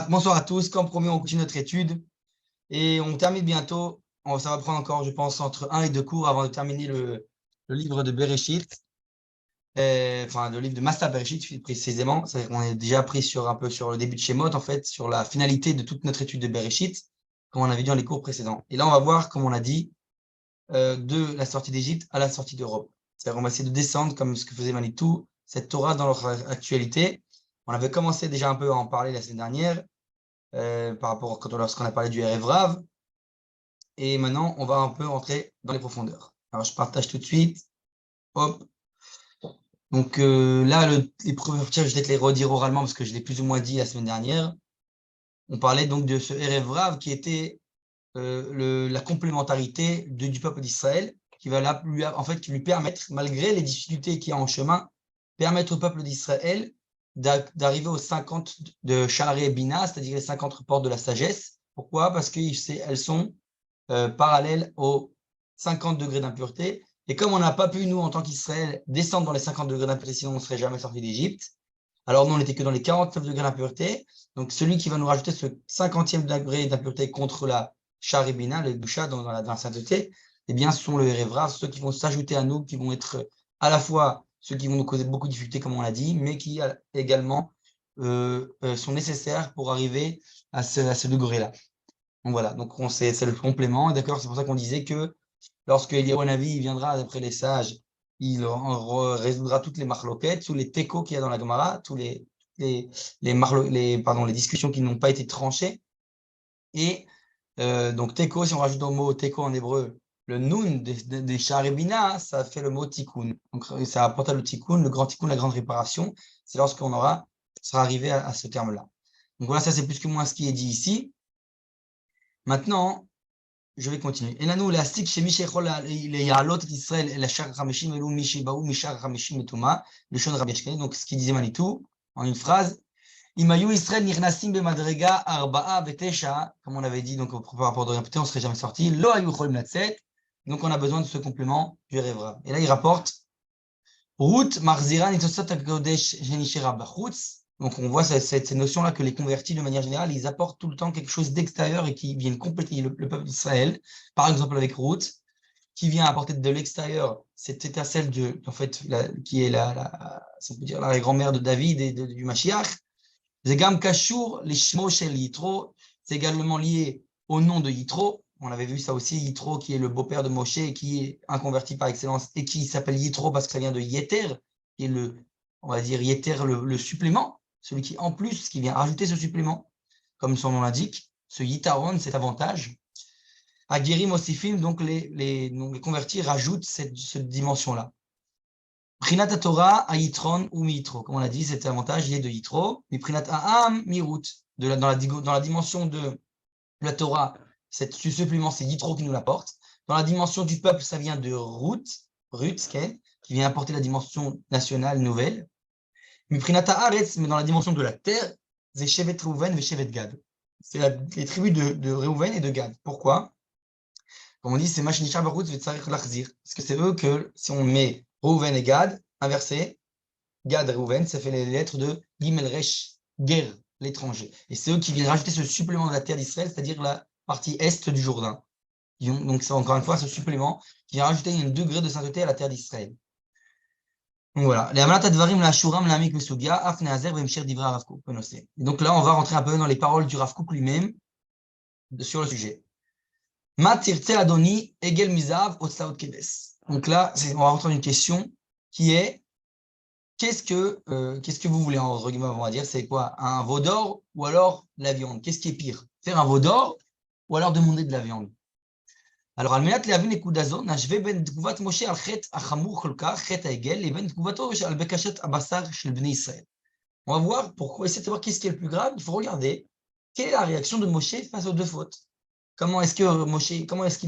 Bonsoir à tous. Comme promis, on continue notre étude et on termine bientôt. Ça va prendre encore, je pense, entre un et deux cours avant de terminer le livre de Bereshit, enfin le livre de Massa Bereshit plus précisément. C'est-à-dire qu'on est déjà pris sur un peu sur le début de Shemot, en fait, sur la finalité de toute notre étude de Bereshit, comme on avait dit dans les cours précédents. Et là, on va voir, comme on l'a dit, de la sortie d'Égypte à la sortie d'Europe. C'est-à-dire qu'on va essayer de descendre, comme ce que faisait Manitou, cette Torah dans leur actualité. On avait commencé déjà un peu à en parler la semaine dernière. Par rapport lorsqu'on a parlé du Erev Rav. Et maintenant, on va un peu entrer dans les profondeurs. Alors, je partage tout de suite. Hop. Donc là, les premiers tirs, je vais te les redire oralement parce que je l'ai plus ou moins dit la semaine dernière. On parlait donc de ce Erev Rav qui était la complémentarité du peuple d'Israël, qui va là, en fait, qui lui permettre, malgré les difficultés qu'il y a en chemin, permettre au peuple d'Israël d'arriver aux 50 de Sha'arei Bina, c'est-à-dire les 50 portes de la sagesse. Pourquoi? Parce qu'elles sont parallèles aux 50 degrés d'impureté. Et comme on n'a pas pu, nous, en tant qu'Israël, descendre dans les 50 degrés d'impureté, sinon on ne serait jamais sorti d'Égypte. Alors nous, on n'était que dans les 49 degrés d'impureté. Donc celui qui va nous rajouter ce 50e degré d'impureté contre la Charibina, le Doucha dans la sainteté, eh bien, ce sont le Erevra, ceux qui vont s'ajouter à nous, qui vont être à la fois ceux qui vont nous causer beaucoup de difficultés, comme on l'a dit, mais qui également sont nécessaires pour arriver à ce degré-là. Donc voilà, donc c'est le complément. Et d'accord, c'est pour ça qu'on disait que lorsque Eliyahu Hanavi viendra d'après les sages, il résoudra toutes les marloquettes, tous les tekos qu'il y a dans la Gemara, tous les discussions qui n'ont pas été tranchées. Et donc teko, si on rajoute dans le mot teko en hébreu, le nun des Sha'arei ça fait le mot tikkun. Donc ça apporte le tikkun, le grand tikkun, la grande réparation. C'est lorsqu'on sera arrivé à ce terme-là. Donc voilà, ça c'est plus que moins ce qui est dit ici. Maintenant, je vais continuer. Donc ce qu'il disait Manitou, en une phrase, comme on avait dit, donc par rapport de répéter, on ne serait jamais sorti. Donc on a besoin de ce complément du Revra. Et là, il rapporte Route Marzira Nitosot Kodesh Genishera Bachutz. Donc on voit cette notion-là que les convertis, de manière générale, ils apportent tout le temps quelque chose d'extérieur et qui viennent compléter le peuple d'Israël. Par exemple avec Ruth, qui vient apporter de l'extérieur cette étincelle en fait, qui est ça peut dire la grand-mère de David et du Mashiach. Zegam Kashour, les Shmo Shel Yitro, c'est également lié au nom de Yitro. On avait vu ça aussi, Yitro, qui est le beau-père de Moshe, qui est un converti par excellence, et qui s'appelle Yitro parce que ça vient de Yeter, qui est on va dire Yeter, le supplément, celui qui, en plus, qui vient rajouter ce supplément, comme son nom l'indique, ce Yitaron, cet avantage. Aguerim Osifim, donc les convertis rajoutent cette dimension-là. Prinat Torah à Yitron ou Mi-Yitro. Comme on l'a dit, cet avantage, il est de Yitro. Mais Prinat Aham, Mi-Rout. Dans la dimension de la Torah, ce supplément, c'est Yitro qui nous l'apporte. Dans la dimension du peuple, ça vient de Ruth, qui vient apporter la dimension nationale nouvelle. Mais Prinat Haaretz, mais dans la dimension de la terre, c'est Shevet Reuven et Shevet Gad. C'est les tribus de Reuven et de Gad. Pourquoi? Comme on dit, c'est Machnisha Barutz Vetzarik Lachzir. Parce que c'est eux que, si on met Reuven et Gad, inversé, Gad et Reuven, ça fait les lettres de Gimel Resh, Ger, l'étranger. Et c'est eux qui viennent rajouter ce supplément de la terre d'Israël, c'est-à-dire la partie est du Jourdain. Donc c'est encore une fois ce supplément qui vient rajouter un degré de sainteté à la terre d'Israël. Donc voilà. Et donc là, on va rentrer un peu dans les paroles du Rav Kook lui-même sur le sujet. Donc là, on va rentrer dans une question qui est qu'est-ce que vous voulez en guillemets, on va dire, c'est quoi? Un veau d'or ou alors la viande? Qu'est-ce qui est pire? Faire un veau d'or ou alors demander de la viande? Alors, על מנת להבין נקודה זו, נשווה בין תגובת משה על חטא החמור כל כך, חטא העגל, לבין תגובתו על בקשת הבשר של בני ישראל. On va voir, pour essayer de savoir qu'est-ce qui est le plus grave, il faut regarder quelle est la réaction de Moshe face aux deux fautes. Comment est-ce qu'il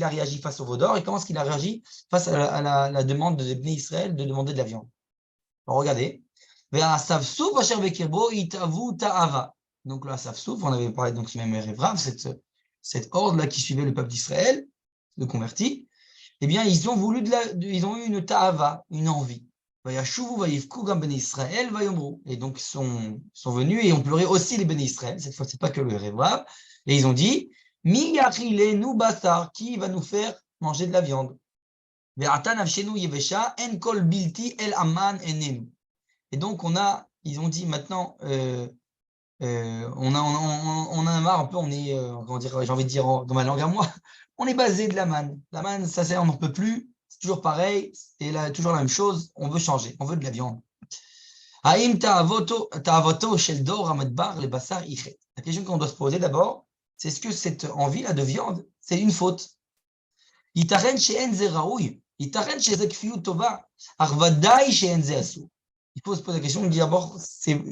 a réagi face au veau d'or et comment est-ce qu'il a réagi face à la demande de Bnei Israël de demander de la viande. Alors, regardez. Donc, le Asafsouf, on avait parlé donc même Révrav, cette horde-là qui suivait le peuple d'Israël, de convertis, eh bien, ils ont eu une ta'ava, une envie. Et donc, ils sont venus et ont pleuré aussi les bénis Israël. Cette fois, c'est pas que le Révav. Et ils ont dit, Mi yachilenu basar, qui va nous faire manger de la viande? Ve'ata nafshenu yevesha, en kol bilti el aman enenu. Et donc, ils ont dit maintenant, on a marre un peu, on est, comment dire, j'ai envie de dire dans ma langue à moi, on est basé de la manne. La manne, ça, on n'en peut plus, c'est toujours pareil, c'est toujours la même chose, on veut changer, on veut de la viande. Haïm ta'avoto shel dor hamadbar le basar ichet. La question qu'on doit se poser d'abord, c'est est-ce que cette envie-là de viande, c'est une faute? Yitaren she'en ze raoui, yitaren she'ze kfiyut tova, arvadai she'en ze asou. Il faut se poser la question, on dit d'abord,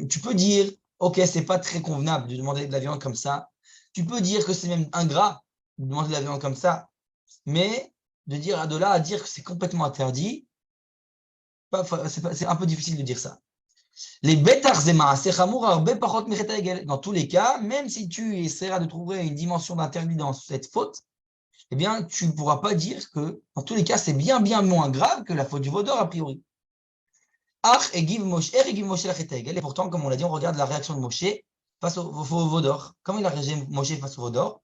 tu peux dire, ok, c'est pas très convenable de demander de la viande comme ça. Tu peux dire que c'est même ingrat de demander de la viande comme ça, mais de là à dire que c'est complètement interdit, c'est un peu difficile de dire ça. Les dans tous les cas, même si tu essaieras de trouver une dimension d'interdit dans cette faute, eh bien, tu ne pourras pas dire que, dans tous les cas, c'est bien moins grave que la faute du vaudor, a priori. Et pourtant, comme on l'a dit, on regarde la réaction de Moshe face au vaudor. Comment il a réagi Moshe face au vaudor?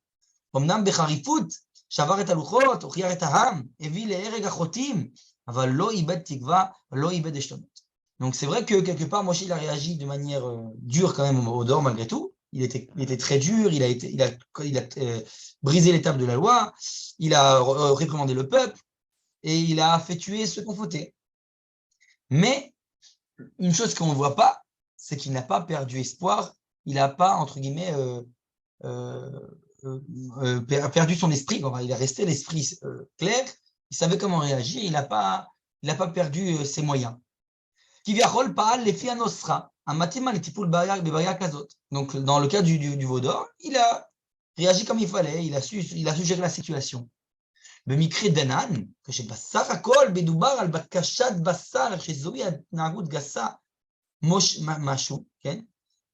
Donc c'est vrai que quelque part, Moshe il a réagi de manière dure quand même au vaudor malgré tout. Il était très dur, il a brisé les tables de la loi, il a réprimandé le peuple et il a fait tuer ceux qu'on fautait. Mais une chose qu'on ne voit pas, c'est qu'il n'a pas perdu espoir, il n'a pas, entre guillemets, perdu son esprit. Enfin, il est resté l'esprit clair, il savait comment réagir, il n'a pas perdu ses moyens. Donc, dans le cas du vaudor, il a réagi comme il fallait, il a su gérer la situation. במקרה דנן, כשבסך הכל מדובר על בקשת בשר שזוהי התנהגות גסה משהו, כן?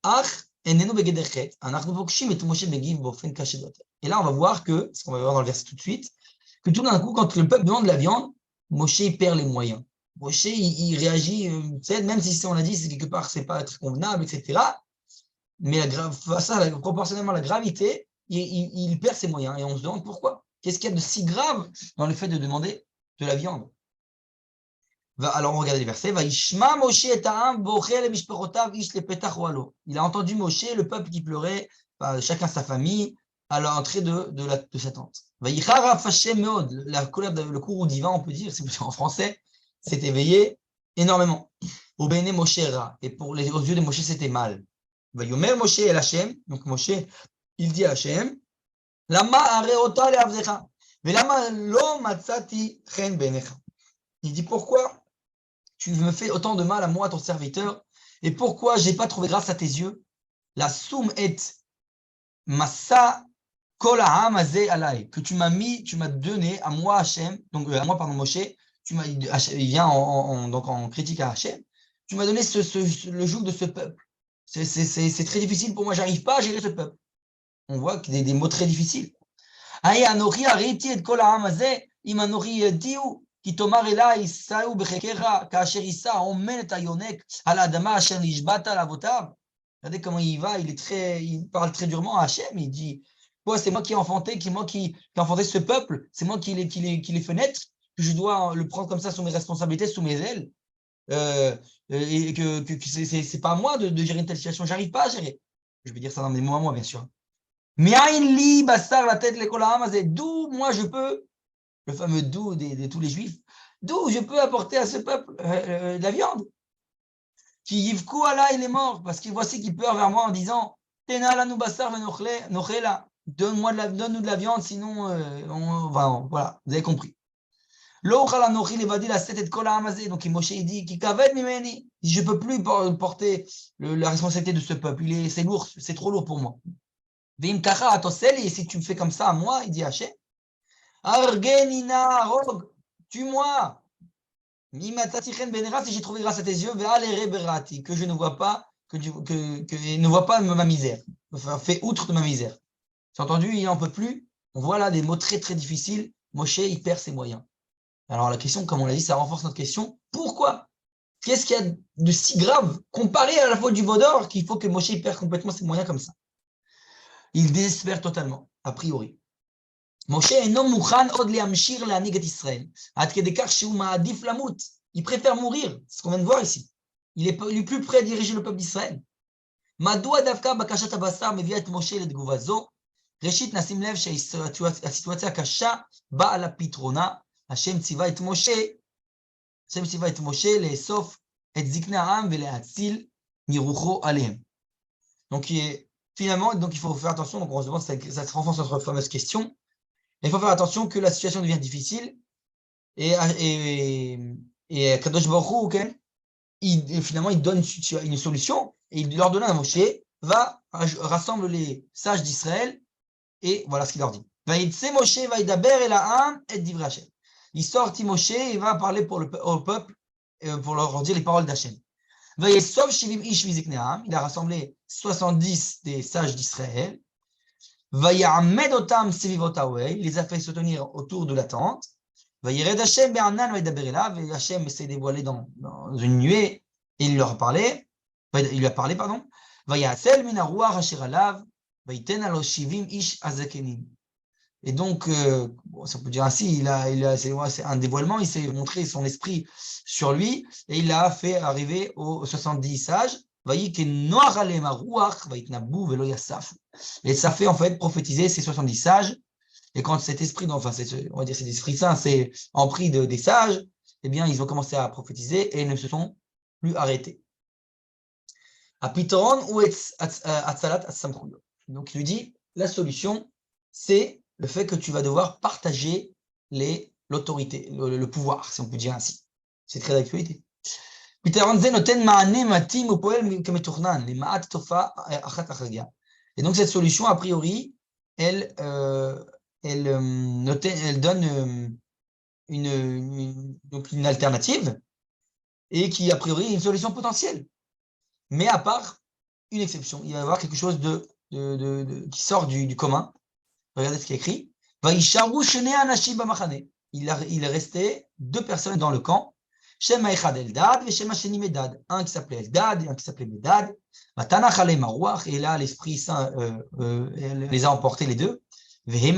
אך איננו בגדר חטא, אנחנו פוגשים את משה מגיב באופן קשה ביותר. Et là, on va voir que, ce qu'on va voir dans le verset tout de suite, que tout d'un coup, quand le peuple demande de la viande, Moshe il perd les moyens. Moshe, il réagit, même si on l'a dit, c'est quelque part, c'est pas très convenable, etc. Mais proportionnellement à la gravité, il perd ses moyens. Et on se demande pourquoi. Qu'est-ce qu'il y a de si grave dans le fait de demander de la viande? Alors, on regarde les versets. Il a entendu Moshe, le peuple qui pleurait, chacun sa famille, à l'entrée de sa tente. Le courroux divin, on peut dire, c'est en français, s'est éveillé énormément. Et aux yeux de Moshe, c'était mal. Moshe el Hashem, donc Moshe, il dit à Hashem, il dit pourquoi tu me fais autant de mal à moi, ton serviteur, et pourquoi j'ai pas trouvé grâce à tes yeux? La soum et massa kol ha'am hazeh alay, que tu m'as donné à moi Hashem, donc à moi pardon Moshe, il vient donc en critique à Hashem, tu m'as donné le joug de ce peuple. C'est très difficile pour moi, j'arrive pas à gérer ce peuple. On voit qu'il y a des mots très difficiles. Regardez comment il va, il parle très durement à Hachem, il dit quoi, c'est moi qui ai enfanté, qui ai enfanté ce peuple, c'est moi qui les fait naître, que je dois le prendre comme ça sous mes responsabilités, sous mes ailes, et que c'est pas à moi de gérer une telle situation, j'arrive pas à gérer. Je vais dire ça dans mes mots à moi, bien sûr. D'où moi je peux, le fameux d'où de tous les juifs, d'où je peux apporter à ce peuple de la viande. Qui yivku Allah, il est mort, parce qu'il voici qu'il pleure vers moi en disant Tena lanu basar nochela, donne-nous de la viande, sinon voilà, vous avez compris. Donc Moshe dit je ne peux plus porter la responsabilité de ce peuple, c'est lourd, c'est trop lourd pour moi. Et si tu me fais comme ça à moi, il dit Hachem, Argenina, Rog, tue-moi. Si j'ai trouvé grâce à tes yeux, que je ne vois pas, que ne vois pas ma misère. Enfin, fais outre de ma misère. Tu as entendu, il n'en peut plus. On voit là des mots très très difficiles. Moshe, il perd ses moyens. Alors la question, comme on l'a dit, ça renforce notre question. Pourquoi? Qu'est-ce qu'il y a de si grave comparé à la faute du veau d'or qu'il faut que Moshe perd complètement ses moyens comme ça? Il désespère totalement, a priori. Moshe אינו מוכן עוד להמשיך להנהיג את ישראל, עד כדי כך שהוא מעדיף למות. Il préfère mourir, c'est ce qu'on vient de voir ici. Il est plus prêt à diriger le peuple d'Israël. מדוע דווקא בקשת הבשר מביאה את משה לתגובה זו? ראשית נשים לב שהסיטואציה הקשה באה לפתרונה. השם ציווה את משה לאסוף את זקני העם ולהציל מרוחו עליהם. Donc finalement, donc il faut faire attention, donc on se demande, ça se renforce notre fameuse question. Il faut faire attention que la situation devient difficile et Kadosh Baruch Hu, finalement, il donne une solution et il leur donne à Moshe, va rassemble les sages d'Israël et voilà ce qu'il leur dit. Il sort Moshe et il va parler au peuple pour leur dire les paroles d'Hachem. Il a rassemblé 70 des sages d'Israël. Il les a fait se tenir autour de la tente. Et Hachem s'est dévoilé dans une nuée et il leur a parlé. Il lui a parlé, pardon. Et donc, ça peut dire ainsi, c'est un dévoilement, il s'est montré son esprit sur lui et il l'a fait arriver aux 70 sages. Et ça fait en fait prophétiser ces 70 sages. Et quand cet esprit, enfin, on va dire cet esprit saint, s'est empris des sages, eh bien, ils ont commencé à prophétiser et ils ne se sont plus arrêtés. Donc, il lui dit, la solution, c'est le fait que tu vas devoir partager l'autorité, le pouvoir, si on peut dire ainsi. C'est très d'actualité. Et donc cette solution, a priori, elle donne une alternative et qui, a priori, est une solution potentielle. Mais à part une exception, il va y avoir quelque chose qui sort du commun. Regardez ce qui est écrit. Il est resté 2 personnes dans le camp. Un qui s'appelait Eldad et un qui s'appelait Medad. Et là, l'Esprit Saint les a emportés les deux. Et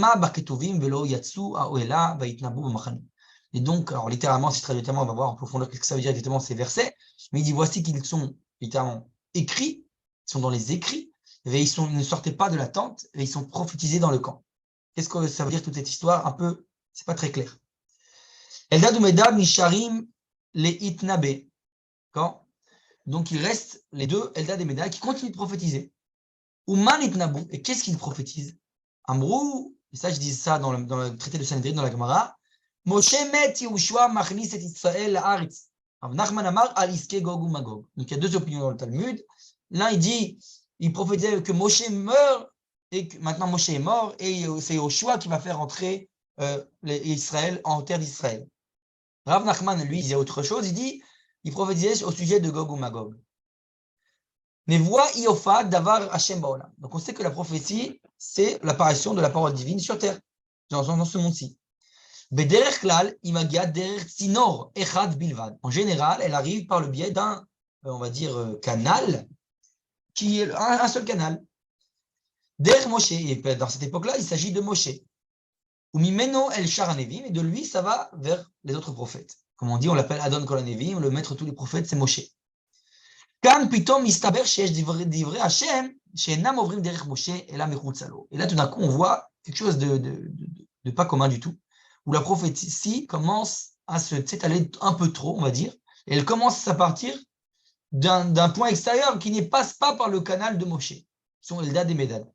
donc, alors littéralement, si je traduis littéralement, on va voir en profondeur ce que ça veut dire exactement ces versets. Mais il dit voici qu'ils sont littéralement écrits, ils sont dans les écrits, et ils ne sortaient pas de la tente, et ils sont prophétisés dans le camp. Qu'est-ce que ça veut dire toute cette histoire? Un peu, c'est pas très clair. Eldad ou Medad nisharim les itnabe. Donc il reste les deux, Eldad et Medad, qui continuent de prophétiser. Uman itnabu, et qu'est-ce qu'ils prophétisent? Amrou, et ça je dis ça dans le traité de Sanhedrin, dans la Gemara, Moshe met Yehoshua machnis et Israël la'aretz. Nachman amar al iske Gog ou Magog. Donc il y a 2 opinions dans le Talmud. L'un il dit, il prophétisait que Moshe meurt, et que maintenant Moshe est mort, et c'est Yehoshua qui va faire entrer Israël en terre d'Israël. Rav Nachman, lui, il disait autre chose, il prophétisait au sujet de Gog ou Magog. Mais voit Iofa davar Hashem baolam. Donc on sait que la prophétie, c'est l'apparition de la parole divine sur terre, dans ce monde-ci. Bederech klal, imagia derech tzinor echad bilvad. En général, elle arrive par le biais d'un, on va dire, canal, qui est un seul canal. Derech Moshe, et dans cette époque-là, il s'agit de Moshe. Ou mimeno el sharanevim, et de lui, ça va vers les autres prophètes. Comme on dit, on l'appelle Adon Kol HaNeviim, le maître de tous les prophètes, c'est Moshe. Kan pitom mistaber sheyesh divrei Hashem she'enam ovrim derech Moshe ela mechutz lo. Et là, tout d'un coup, on voit quelque chose de pas commun du tout, où la prophétie commence à s'étaler un peu trop, on va dire, et elle commence à partir d'un point extérieur qui ne passe pas par le canal de Moshe, qui sont Eldad et Medad.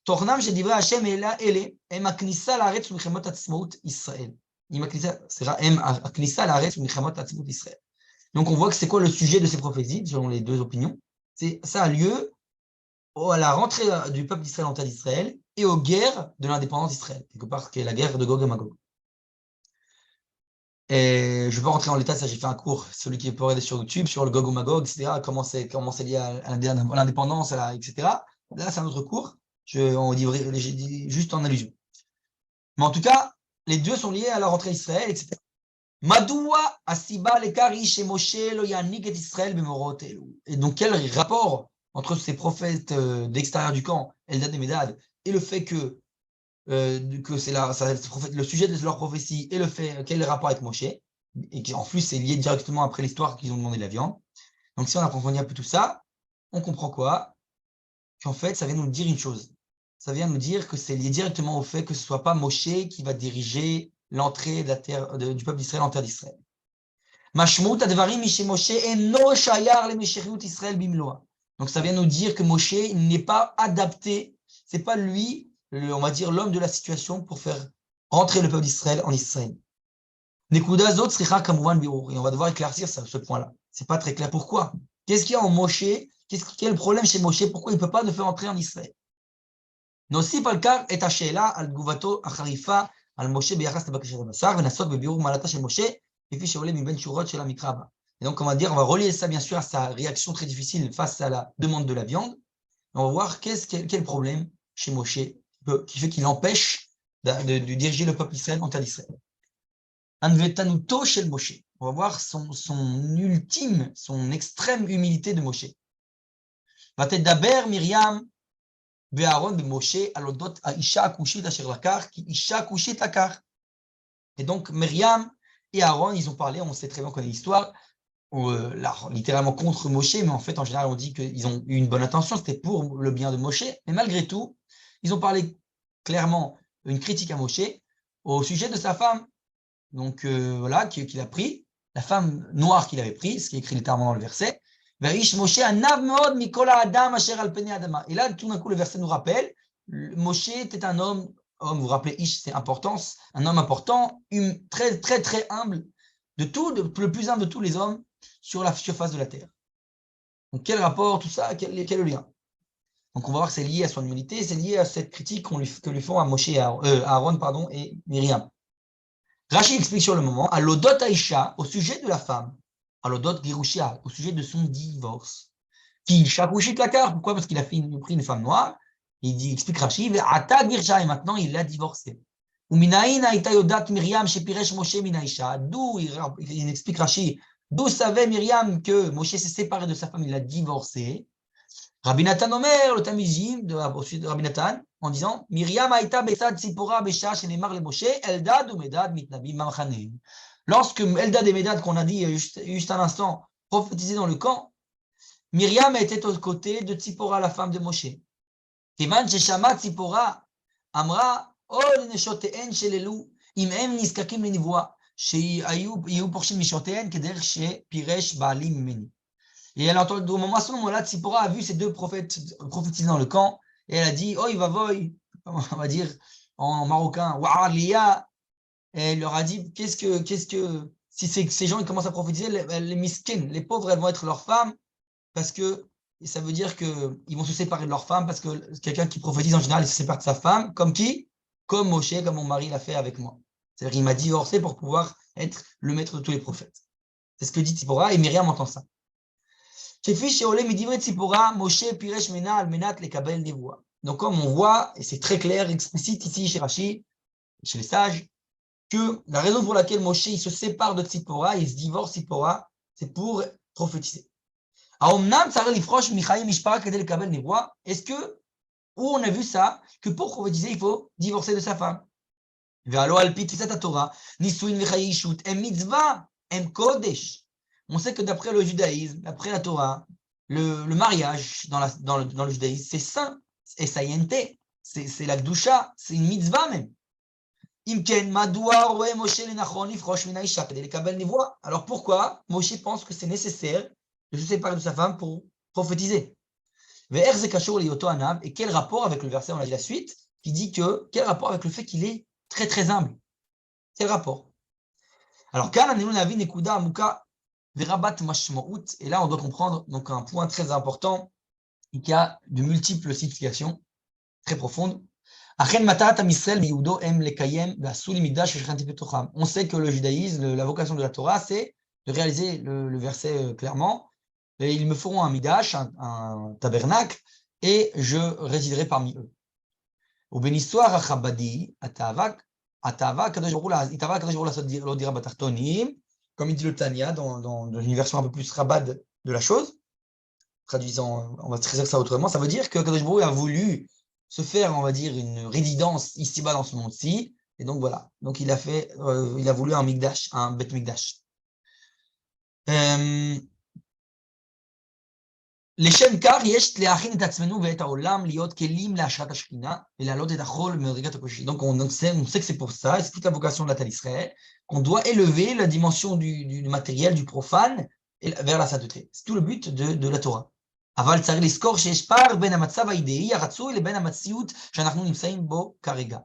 תוכנם של דברי השם הם הכניסה לארץ ומלחמות עצמאות ישראל. הם הכניסה לארץ ומלחמות עצמאות ישראל. Donc on voit que c'est quoi le sujet de ces prophéties, selon les 2 opinions. Ça a lieu à la rentrée du peuple d'Israël en terre d'Israël et aux guerres de l'indépendance d'Israël, quelque part, qui est la guerre de Gog et Magog. Et je ne vais pas rentrer dans l'état, ça j'ai fait un cours, celui qui peut regarder sur YouTube, sur le Gog ou Magog, etc., comment c'est lié à l'indépendance, etc. Là, c'est un autre cours. On dit juste en allusion. Mais en tout cas, les 2 sont liés à la rentrée d'Israël, etc. Madoua asiba lekari chez Moshe lo yanik et Israël bemorot elu. Et donc, quel rapport entre ces prophètes d'extérieur du camp, Eldad et Médad, et le fait que c'est le sujet de leur prophétie et le fait quel est le rapport avec Moshe, et qui en plus c'est lié directement après l'histoire qu'ils ont demandé la viande. Donc, si on approfondit un peu tout ça, on comprend quoi? Qu'en fait, ça vient nous dire une chose. Ça vient nous dire que c'est lié directement au fait que ce ne soit pas Moshe qui va diriger l'entrée de la terre, du peuple d'Israël en terre d'Israël. Donc ça vient nous dire que Moshe n'est pas adapté, c'est pas lui, on va dire l'homme de la situation pour faire rentrer le peuple d'Israël en Israël. Et on va devoir éclaircir ce point-là. C'est pas très clair. Pourquoi? Qu'est-ce qu'il y a en Moshe? Quel est le problème chez Moshe? Pourquoi il ne peut pas le faire entrer en Israël? נוסיף על כך את השאלה על תגובתו החריפה על משה ביחס לבקשת הבשר, ונסות בביאור מעלתה של משה, כפי שעולה מבין שורות של המקרא הבא. Et donc, on va dire, on va relier ça bien sûr à sa réaction très difficile face à la demande de la viande. On va voir quel problème chez Moshe qui fait qu'il empêche de diriger le peuple Israël en terre d'Israël. Anvetanuto shel Moshe. On va voir son ultime, son extrême humilité de Moshe. ותדבר מרים ואהרון במשה על אודות האישה הכושית אשר לקח, כי אישה כושית לקח. Et donc, Myriam et Aaron, ils ont parlé, on sait très bien qu'on a l'histoire, littéralement contre Moshe, mais en fait, en général, on dit qu'ils ont eu une bonne intention, c'était pour le bien de Moshe, mais malgré tout, ils ont parlé clairement une critique à Moshe au sujet de sa femme, donc voilà, qu'il a pris, la femme noire qu'il avait pris, ce qui est écrit littéralement dans le verset. Et là, tout d'un coup, le verset nous rappelle, Moshe était un homme, vous vous rappelez, Ish, c'est importance, un homme important, très, très, très humble, le plus humble de tous les hommes sur la surface de la terre. Donc, quel rapport, tout ça, quel est le lien? Donc, on va voir que c'est lié à son humilité, c'est lié à cette critique que lui font à Moshe, Aaron, pardon, et Myriam. Rashi explique sur le moment, à l'odot Aïcha, au sujet de la femme, à l'odot Girushia, au sujet de son divorce. Qui shakouchit la carte, pourquoi? Parce qu'il a pris une femme noire. Il explique Rashi, et maintenant il l'a divorcée. D'où il explique Rashi, d'où savait Myriam que Moshe s'est séparé de sa femme, il l'a divorcée. Rabbi Nathan Omer, le Tamizim, de Rabbi Nathan, en disant Myriam aïta besad Tzipora besha shenemar le Moshe, Eldad ou Medad mitnabi mamchaneim. Lorsque Eldad et Medad, qu'on a dit juste un instant, prophétisaient dans le camp, Myriam était aux côtés de Tzipora, la femme de Moshe. Kevan sheshama Tzipora, amra, oh les neshoteen shelelu, im em niskakim le nivoa, שיהיו פורשים משעותיהן כדרך שפירש בעלי ממני. Et elle entend, au moment, à ce moment-là, Tzipora a vu ces deux prophètes prophétiser dans le camp, et elle a dit, oh, il va voy, on va dire en marocain, Wa'aliya. Et elle leur a dit, si ces gens ils commencent à prophétiser, les miskines, les pauvres, elles vont être leurs femmes, parce que ça veut dire qu'ils vont se séparer de leurs femmes, parce que quelqu'un qui prophétise en général, il se sépare de sa femme, comme qui? Comme Moshe, comme mon mari l'a fait avec moi. C'est-à-dire qu'il m'a divorcé pour pouvoir être le maître de tous les prophètes. C'est ce que dit Tzipora, et Myriam entend ça. Donc comme on voit, et c'est très clair, explicite ici chez Rashi, chez les sages, que la raison pour laquelle Moshe il se sépare de Tzipora, il se divorce de Tzipora, c'est pour prophétiser. Est-ce que, où on a vu ça, que pour prophétiser, il faut divorcer de sa femme? On sait que d'après le judaïsme, d'après la Torah, le mariage dans le judaïsme, c'est saint, c'est saïenté, c'est la gdusha, c'est une mitzvah même. Alors pourquoi Moshe pense que c'est nécessaire de se séparer de sa femme pour prophétiser? Et quel rapport avec le verset, on a dit la suite, qui dit que, quel rapport avec le fait qu'il est très très humble? Quel rapport? Alors, et là, on doit comprendre donc, un point très important qui a de multiples significations très profondes. On sait que le judaïsme, la vocation de la Torah, c'est de réaliser le verset clairement. Et ils me feront un midash, un tabernacle, et je résiderai parmi eux. Atava, Kadosh Baruch Hu, Itava, Kadosh Baruch Hu, lo dira batartonim, comme il dit le Tanya dans une version un peu plus rabbade de la chose, traduisant, on va traduire ça autrement, ça veut dire que Kadosh Baruch Hu a voulu se faire, on va dire, une résidence ici-bas dans ce monde-ci, et donc voilà. Donc il a voulu un Mikdash, un Bet Mikdash. לשם כך יש להכין את עצמנו ואת העולם להיות כלים להשראת השכינה ולהעלות את החול ממדרגת הקושי. Donc on sait que c'est pour ça, c'est toute la vocation de la Terre d'Israël, qu'on doit élever la dimension du matériel, du profane, vers la sainteté. C'est tout le but de la Torah. אבל צריך לזכור שיש פער בין המצב האידאי הרצוי לבין המציאות שאנחנו נמצאים בו כרגע.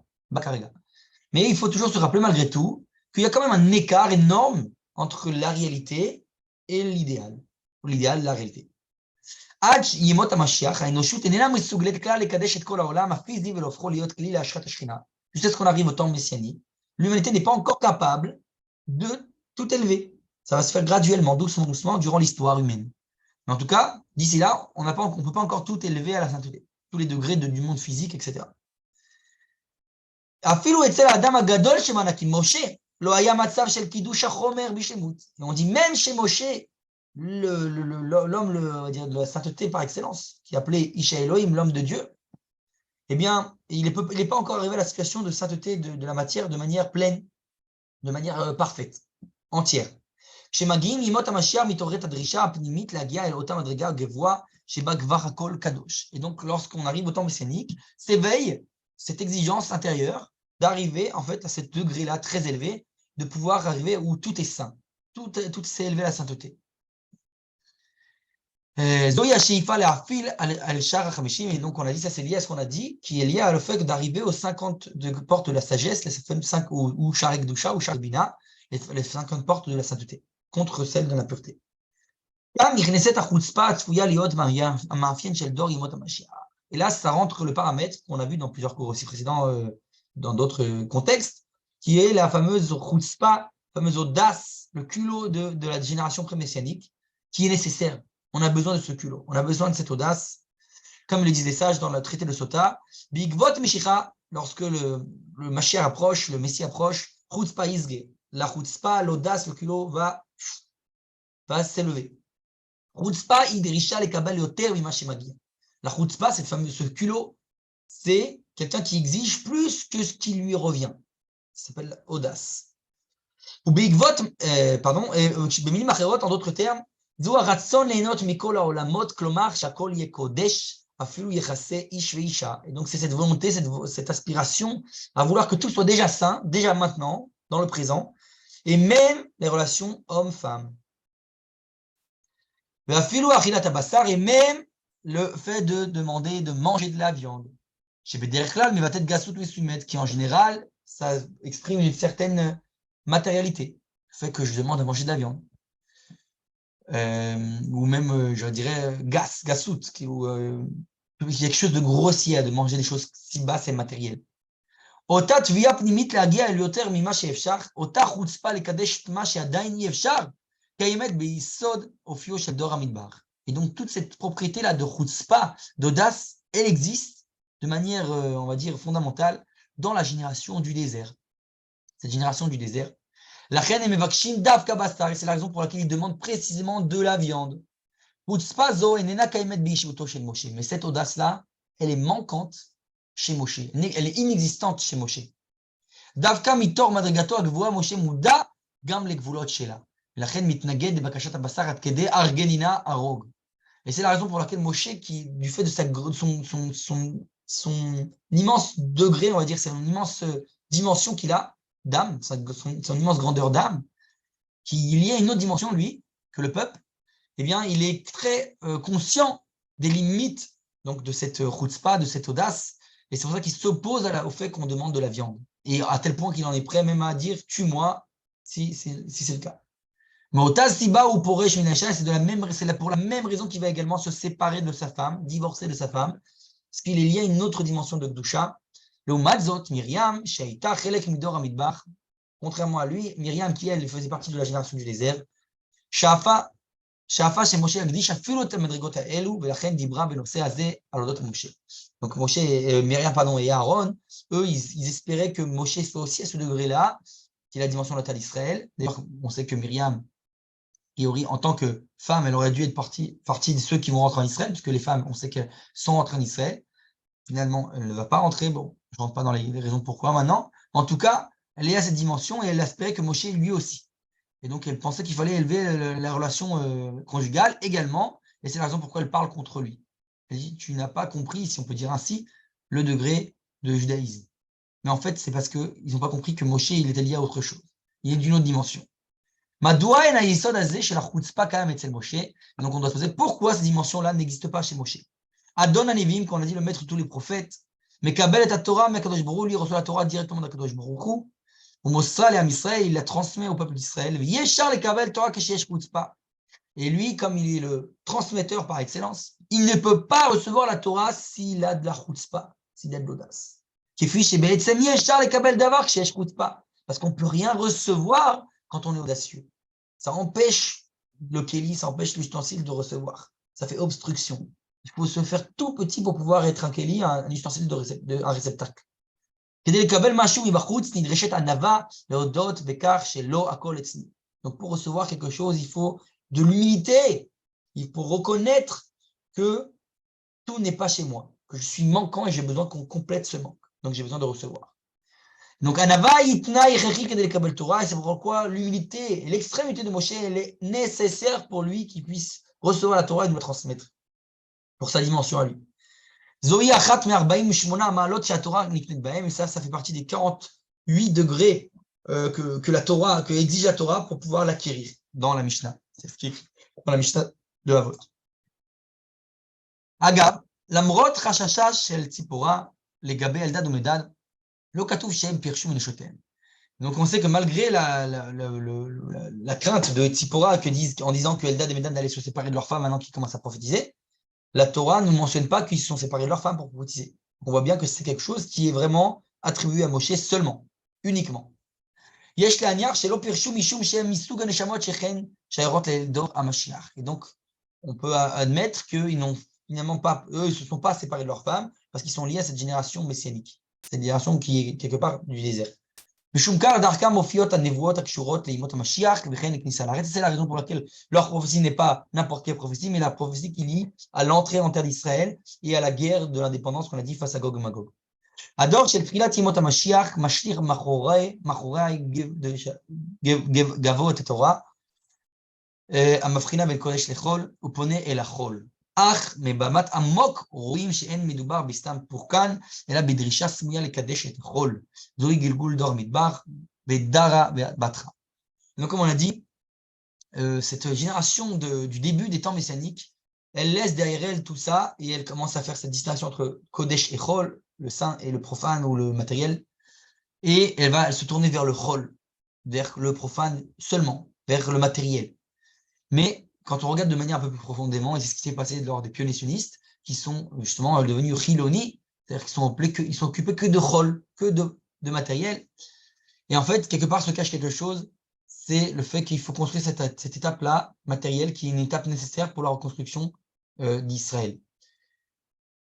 Mais il faut toujours se rappeler malgré tout qu'il y a quand même un écart énorme entre la réalité et l'idéal, ou l'idéal, la réalité. עד ימות המשיח, האנושות איננה מסוגלת כלל לקדש את כל העולם הפיזי ולהופכו להיות כלי להשחת השכינה. Jusqu'à ce qu'on arrive au temps messianique, l'humanité n'est pas encore capable de tout élever. Ça va se faire graduellement, doucement, durant l'histoire humaine. Mais en tout cas, d'ici là, on ne peut pas encore tout élever à la sainteté, tous les degrés du monde physique, etc. אפילו אצל האדם הגדול שמענקים, משה, לא היה מצב של קידוש החומר בשלמות. On dit même chez Moshe, l'homme de la sainteté par excellence, qui est appelé Isha Elohim, l'homme de Dieu, eh bien, il n'est pas encore arrivé à la situation de sainteté de la matière de manière pleine, de manière parfaite, entière. כשמגיעים ימות המשיח מתעוררת הדרישה הפנימית להגיע אל אותה מדרגה גבוהה שבה כבר הכל קדוש. Et donc, lorsqu'on arrive au temps messianique, s'éveille cette exigence intérieure d'arriver en fait à ce degré-là très élevé, de pouvoir arriver où tout est saint, tout s'est élevé à la sainteté. Et donc on a dit, ça c'est lié à ce qu'on a dit, qui est lié à le fait d'arriver aux 50 portes de la sagesse, les 5 ou Sharek Dusha ou Sharek Bina, les 50 portes de la sainteté, contre celles de la pureté. Et là, ça rentre le paramètre qu'on a vu dans plusieurs cours aussi précédents, dans d'autres contextes, qui est la fameuse chutzpah, la fameuse audace, le culot de la génération pré-messianique, qui est nécessaire. On a besoin de ce culot, on a besoin de cette audace, comme le disent les sages dans le traité de Sota, Bigvot Mishicha, lorsque le Mashiach approche, le Messie approche, chutzpah izge, la chutzpah, l'audace, le culot va s'élever. Chutzpah idrisha lekabel yoter mima shemagia. La chutzpah, ce culot, c'est quelqu'un qui exige plus que ce qui lui revient. Ça s'appelle audace. Ou bigvot, bemilim acherot, en d'autres termes, זו הרצון ליהנות מכל העולמות, כלומר שהכל יהיה קודש, אפילו יחסי איש ואישה. Et donc c'est cette volonté, cette aspiration à vouloir que tout soit déjà saint, déjà maintenant, dans le présent, et même les relations homme-femme. ואפילו אכילת הבשר, et même le fait de demander de manger de la viande. שבדרך כלל מבטאת גסות מסוימת, qui en général, ça exprime une certaine matérialité, le fait que je demande de manger de la viande. Ou même, je dirais, gassout, quelque chose de grossier, de manger des choses si basses et matérielles. אותה תביעה פנימית להגיע אל יותר ממה שאפשר, אותה חוצפה לקדש את מה שעדיין אי אפשר, קיימת ביסוד אופיו של דור המדבר. Et donc, toute cette propriété-là de chutzpah, d'audace, elle existe de manière, on va dire, fondamentale dans la génération du désert. Cette génération du désert. La reine est mevakshim davka basar, et c'est la raison pour laquelle il demande précisément de la viande. Chutzpah zo enena kaimet biishvuto shel Moshe. Mais cette audace-là, elle est manquante chez Moshe. Elle est inexistante chez Moshe. Davka mitor madrigato agvoa Moshe muda gam legvulot shela. La reine mitnaged de bakashat abasar ad kede argenina arog. Et c'est la raison pour laquelle Moshe, qui, du fait de son immense degré, on va dire, c'est une immense dimension qu'il a, d'âme, son immense grandeur d'âme, qu'il y a une autre dimension, lui, que le peuple, eh bien, il est très conscient des limites donc, de cette chutzpah, de cette audace, et c'est pour ça qu'il s'oppose au fait qu'on demande de la viande, et à tel point qu'il en est prêt même à dire « tue-moi » si c'est le cas. Mais au Taziba ou pour c'est pour la même raison qu'il va également se séparer de sa femme, divorcer de sa femme, parce qu'il est lié à une autre dimension de Gdusha. לעומת זאת, מרים, שהייתה חלק מדור המטבח, contrairement à lui, Myriam, qui elle faisait partie de la génération du désert, שאפה שאפה שמשה יקדיש אפילו את המדרגות האלו, ולכן דיברה בנושא הזה על אודות משה. Donc Myriam pardon, et Aaron, eux, ils espéraient que Moshe soit aussi à ce degré-là, qui est la dimension natale d'Israël. D'ailleurs, on sait que Myriam, en tant que femme, elle aurait dû être partie de ceux qui vont rentrer en Israël, puisque les femmes, on sait qu'elles sont rentrées en Israël. Finalement, elle ne va pas rentrer. Bon, je ne rentre pas dans les raisons pourquoi maintenant. En tout cas, elle est à cette dimension et elle espérait que Moshe, lui aussi. Et donc, elle pensait qu'il fallait élever la relation conjugale également. Et c'est la raison pourquoi elle parle contre lui. Elle dit, tu n'as pas compris, si on peut dire ainsi, le degré de judaïsme. Mais en fait, c'est parce qu'ils n'ont pas compris que Moshe, il était lié à autre chose. Il est d'une autre dimension. Donc, on doit se poser pourquoi cette dimension-là n'existe pas chez Moshe. Adon Anivim, qu'on a dit le maître de tous les prophètes, mais Kabel et Torah, mais Kadosh Baruch Hu, lui reçoit la Torah directement d'Akadosh Baruch Hu. Mosra et Amisraël, il la transmet au peuple d'Israël. Yeshar le Kabel Torah Keshesh Kutzpa. Et lui, comme il est le transmetteur par excellence, il ne peut pas recevoir la Torah s'il a de la chutzpah, s'il a de l'audace. Parce qu'on ne peut rien recevoir quand on est audacieux. Ça empêche le kéli, ça empêche l'ustensile de recevoir. Ça fait obstruction. Il faut se faire tout petit pour pouvoir être un kéli, un ustensile, un réceptacle. Donc pour recevoir quelque chose, il faut de l'humilité. Il faut reconnaître que tout n'est pas chez moi, que je suis manquant et j'ai besoin qu'on complète ce manque. Donc j'ai besoin de recevoir. Donc Anava itna Torah, et c'est pourquoi l'humilité, l'extrémité de Moshe, elle est nécessaire pour lui qu'il puisse recevoir la Torah et nous la transmettre, pour sa dimension à lui. Zohi achat me 48 ma'alot she'atorah niknet bahem, et ça fait partie des 48 degrés que la Torah, que exige la Torah pour pouvoir l'acquérir dans la Mishnah. C'est ce qui est dans la Mishnah de Avot. Agab, למרות חששה של ציפורה לגבי אלדד ומדד, לא כתוב שהם פירשו מנשותיהם. Donc on sait que malgré la crainte de Tzipora en disant que Eldad et Medad allaient se séparer de leur femme maintenant qu'ils commencent à prophétiser, la Torah ne mentionne pas qu'ils se sont séparés de leur femme pour prophétiser. On voit bien que c'est quelque chose qui est vraiment attribué à Moshe seulement, uniquement. Et donc, on peut admettre qu'ils n'ont finalement pas, eux, ils ne se sont pas séparés de leur femme parce qu'ils sont liés à cette génération messianique, cette génération qui est quelque part du désert. C'est la raison pour laquelle leur prophétie n'est pas n'importe quelle prophétie, mais la prophétie qui lie à l'entrée en terre d'Israël et à la guerre de l'indépendance qu'on a dit face à Gog et Magog. הדור של תחילת ימות המשיח משליך מאחורי גבות התורה המבחינה בין קודש לחול ופונה אל החול. אך מבמת עמוק רואים שאין מדובר בסתם פורקן, אלא בדרישה סמויה לקדש את החול. זוהי גלגול דור המטבח בדרה ובתחה. Donc comme on a dit, cette génération du début des temps messianiques, elle laisse derrière elle tout ça et elle commence à faire cette distinction entre Kodesh et Chol, le saint et le profane ou le matériel, et elle va se tourner vers le Chol, vers le profane seulement, vers le matériel. Mais quand on regarde de manière un peu plus profondément, et c'est ce qui s'est passé lors des pionniers sionistes, qui sont justement devenus Chiloni, c'est-à-dire qu'ils sont occupés que de Chol, que de matériel, et en fait, quelque part se cache quelque chose, c'est le fait qu'il faut construire cette étape-là, matérielle, qui est une étape nécessaire pour la reconstruction d'Israël.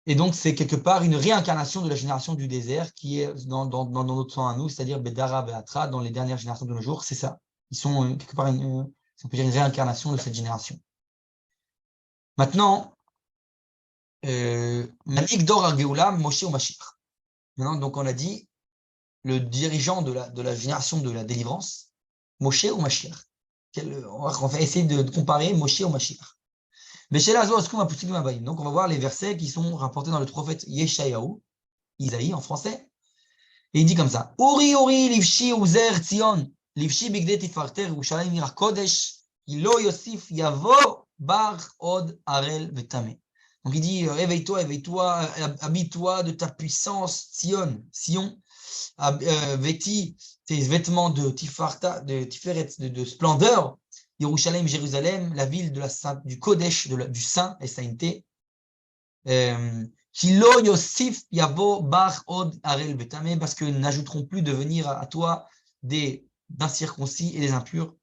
Et donc, c'est quelque part une réincarnation de la génération du désert qui est dans notre sang à nous, c'est-à-dire Bedara, Beatra, dans les dernières générations de nos jours, c'est ça. Ils sont quelque part on peut dire une réincarnation de cette génération. Maintenant, Manik Dor Argeoula, Moshe ou Mashiach. Maintenant, donc on a dit, le dirigeant de la génération de la délivrance, Moshe ou Mashiach. On va essayer de comparer Moshe ou Mashiach. Donc, on va voir les versets qui sont rapportés dans le prophète Yeshayahu, Isaïe en français. Et il dit comme ça: Uri, Uri, Livshi, Uzer, Tzion, Livshi, Bigde, Tifarter, Yerushalayim, Ira Kodesh, Ilo, Yosif, Yavo, Bar, Od, Arel, Vetame. Donc, il dit éveille-toi, éveille-toi, habille-toi de ta puissance, Sion, vêtis tes vêtements de Tifarta, de Tiferet, de splendeur. Yerushalayim, Jérusalem, la ville du Kodesh, du Saint et sainteté. Kilo Yosif Yavo Bar Od Arel Betame, parce que n'ajouteront plus de venir à toi d'incirconcis et des impurs.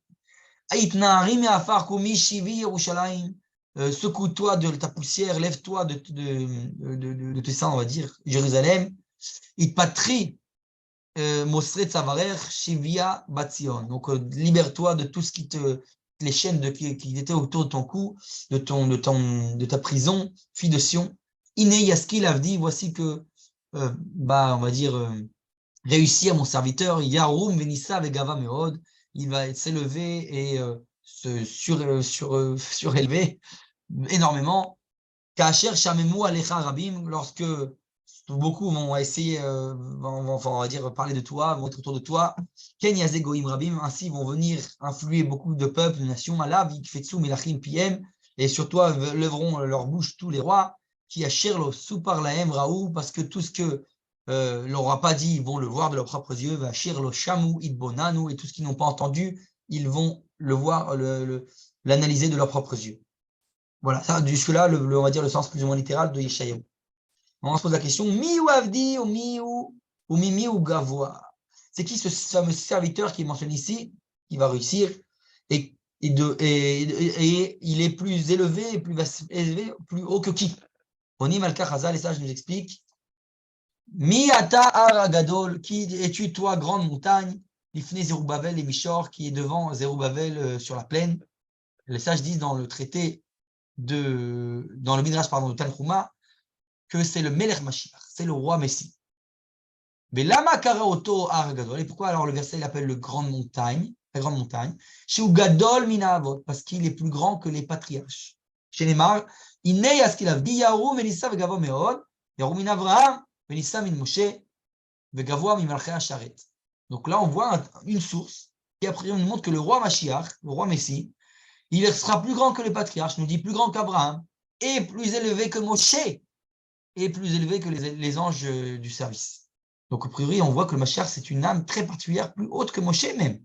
Aïtna'arim et afar kumi shivi Yerushalayim. Secoue-toi de ta poussière, lève-toi de tes seins, on va dire, Jérusalem. Itpatri Mosret Savarer Shivia Batzion. Donc, libère-toi de tout ce les chaînes qui étaient autour de ton cou, de ta prison, fille de Sion. Ine Yaskil Avdi, voici que, on va dire, réussir mon serviteur, Yaroum Venissa Vegava Meod, il va s'élever et surélever énormément. Kacher Shamemu Alecha Rabim, lorsque beaucoup vont essayer, on va dire, parler de toi, vont être autour de toi. Ken Yazé Goïm Rabim, ainsi vont venir influer beaucoup de peuples, de nations. Alav, Ikfetsu Melachim Piem, et sur toi lèveront leur bouche tous les rois. Qui a Sherlo Soupar Laem Raou, parce que tout ce que l'aura pas dit, ils vont le voir de leurs propres yeux. Va Sherlo Shamu Idbonanu, et tout ce qu'ils n'ont pas entendu, ils vont le voir, l'analyser de leurs propres yeux. Voilà, ça, jusque-là, on va dire le sens plus ou moins littéral de Yeshayahu. On se pose la question, mi ou avdi ou mimi ou gavoa. C'est qui ce fameux serviteur qui est mentionné ici, qui va réussir, et il est plus élevé, plus haut que qui? Onim al-Kachaza, les sages nous expliquent, mi ata aragadol, qui es-tu toi, grande montagne, l'ifne Zerubbabel et Mishor, qui est devant Zerubbabel sur la plaine. Les sages disent dans le traité dans le Midrash, de Tanchuma, que c'est le Melech Mashiach, c'est le roi Messie. Mais lama karaoto aragadol, et pourquoi alors le verset l'appelle la grande montagne, Sheu gadol mina avot, parce qu'il est plus grand que les patriarches. Chez Neymar, inei askilav di yaru venissa vegavo meod, yaru min Avraham, venissa min Moshe, vegavo min malchei hasharet. Donc là, on voit une source qui après nous montre que le roi Mashiach, le roi Messie, il sera plus grand que les patriarches, nous dit plus grand qu'Abraham, et plus élevé que Moshe, et plus élevé que les anges du service. Donc, a priori, on voit que le Mashiach, c'est une âme très particulière, plus haute que Moshe même.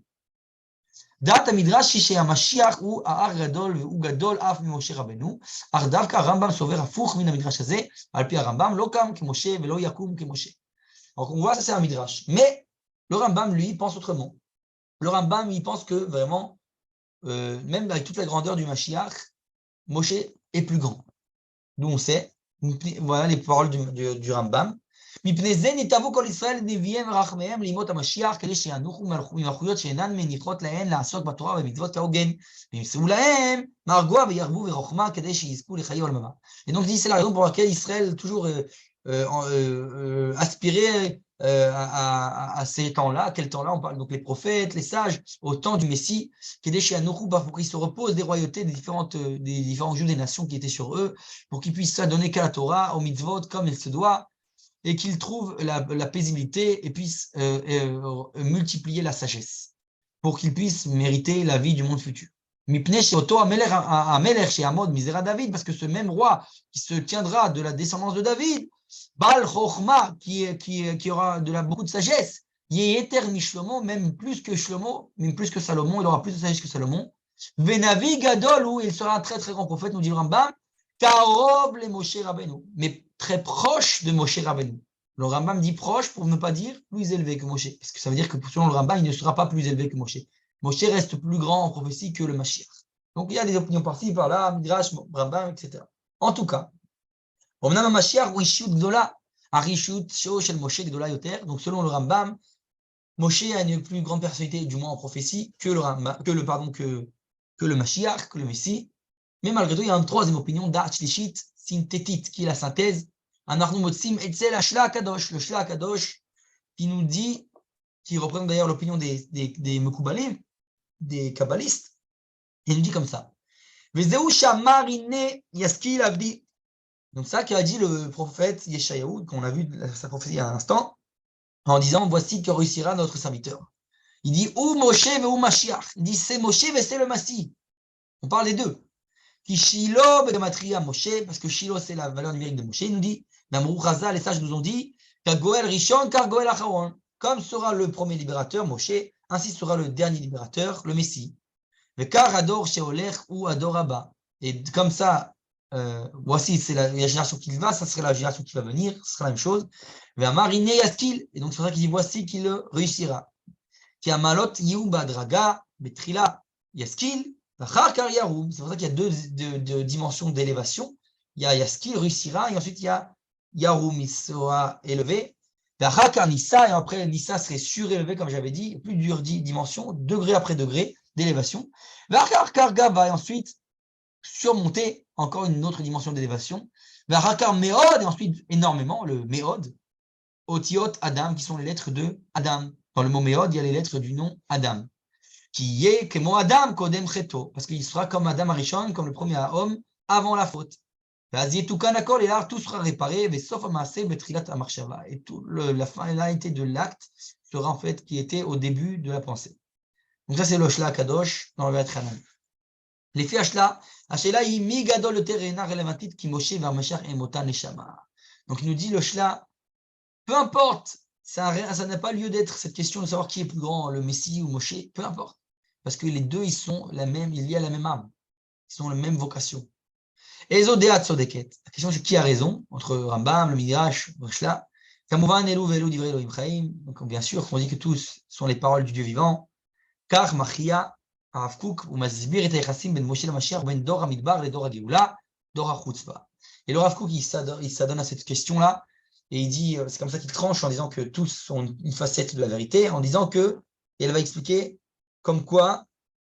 Data Midrash, Shishé Mashiach, ou Ahar Gadol, ou Gadol, Af Moshe Rabbeinu, Ardavka Rambam Sover Afuch, Mina Midrash Azé, Alpi Rambam, Lokam, que Moshe, Velo Yakum, que Moshe. Donc, on voit, ça c'est un Midrash. Mais le Rambam, lui, pense autrement. Le Rambam, il pense que vraiment, même avec toute la grandeur du Mashiach, Moshe est plus grand. D'où on sait, voilà les paroles du Rambam. מפני זה ניתבו כל ישראל נביאיהם ורחמיהם לימות המשיח, כדי שינוחו ממלכויות שאינן מניחות להן לעסוק בתורה ובמצוות כהוגן, וימסרו להם מהרגוע וירבו ורחמה, כדי שיזכו לחיי עולם הבא. Et donc, c'est la raison pour laquelle Israël toujours aspirait à ces temps-là. À quel temps-là? On parle donc les prophètes, les sages, au temps du Messie, pour qu'ils se reposent des royautés des différents juifs des nations qui étaient sur eux, pour qu'ils puissent s'adonner qu'à la Torah, aux mitzvot, comme il se doit, et qu'ils trouvent la paisibilité et puissent multiplier la sagesse, pour qu'ils puissent mériter la vie du monde futur. Parce que ce même roi qui se tiendra de la descendance de David, Baal Chochma, qui aura beaucoup de sagesse, Yeter Mishlomo, même plus que Shlomo, même plus que Salomon, il aura plus de sagesse que Salomon. Venavi Gadol, où il sera un très très grand prophète, nous dit le Rambam, Karob le Moshe Rabbeinu, mais très proche de Moshe Rabbeinu. Le Rambam dit proche pour ne pas dire plus élevé que Moshe, parce que ça veut dire que selon le Rambam, il ne sera pas plus élevé que Moshe. Moshe reste plus grand en prophétie que le Mashiach. Donc il y a des opinions par-ci, par-là, Midrash, Rambam, etc. En tout cas, Omnam Mashiach ou Ishut Gdola, Arishut Sho Shel Moshe Gdola Yoter. Donc selon le Rambam, Moshe a une plus grande personnalité, du moins en prophétie, que le Mashiach, que le Messie. Mais malgré tout, il y a une troisième opinion, Da'at Shlishit, synthétite, qui est la synthèse. Anarnu Motsim Etzel Ashla Kadosh, le Shla Kadosh, qui nous dit, qui représente d'ailleurs l'opinion des Mekoubalim, des Kabbalistes, il nous dit comme ça. Vezeu Shamarine Yaskil Avdi. Donc ça qui a dit le prophète Yeshayahu, qu'on a vu sa prophétie il y a un instant, en disant, voici que réussira notre serviteur. Il dit, ou Moshe ve ou Mashiach. Il dit, c'est Moshe et c'est le Massi. On parle des deux. Qui Shilo begamatria Moshe, parce que Shilo c'est la valeur numérique de Moshe, il nous dit, Namrou Chaza, les sages nous ont dit, Kagoel Rishon, Kargoel Acharon. Comme sera le premier libérateur, Moshe, ainsi sera le dernier libérateur, le Messie. Le Kar Ador Sheolech ou Ador Abba. Et comme ça, voici, c'est la génération qui va, ça serait la génération qui va venir, ce sera la même chose. Et donc c'est vrai qu'il dit, voici qu'il réussira. Qui a malot Yuba Draga, Betrila. il y a Skil, Yaroum. C'est pour ça qu'il y a deux dimensions d'élévation. Il y a Skil, Russira, et ensuite il y a Yaroum, il sera élevé. Nissa, et après Nissa serait surélevé, comme j'avais dit, plus de dimensions, degré après degré d'élévation. Gava, et ensuite surmonter encore une autre dimension d'élévation. Meod, et ensuite énormément, le Meod, Otiot Adam, qui sont les lettres de Adam. Dans le mot Meod, il y a les lettres du nom Adam. Qui est que mot Adam, Kodem Cheto, parce qu'il sera comme Adam Arishon, comme le premier homme, avant la faute. Et là, tout sera réparé, et tout la finalité de l'acte sera en fait qui était au début de la pensée. Donc ça, c'est le Shla Kadosh dans le Vet Hanan. Les filles Ashla, Ashela yi mi gadol le terrain relevantit qui Moshe va Mashiach et Mota Neshama. Donc il nous dit le Shla, peu importe, ça n'a pas lieu d'être cette question de savoir qui est plus grand, le Messie ou Moshe, peu importe. Parce que les deux, ils sont la même, il y a la même âme, ils ont la même vocation. Et Zodéat Sodeket. La question c'est qui a raison entre Rambam, le Midrash, Shla. Kamouvan Elou Velu Divrei Elohim Chaim. Donc bien sûr, on dit que tous sont les paroles du Dieu vivant. Car Machia Rav Kook ou Mazibir et Yachassim ben Moshe Mashiach ben Dor Hamidbar et Dor Hageoula, Dor HaChutzpah. Et le Rav Kook, il s'adonne à cette question-là, et il dit, c'est comme ça qu'il tranche en disant que tous sont une facette de la vérité, en disant que, et elle va expliquer comme quoi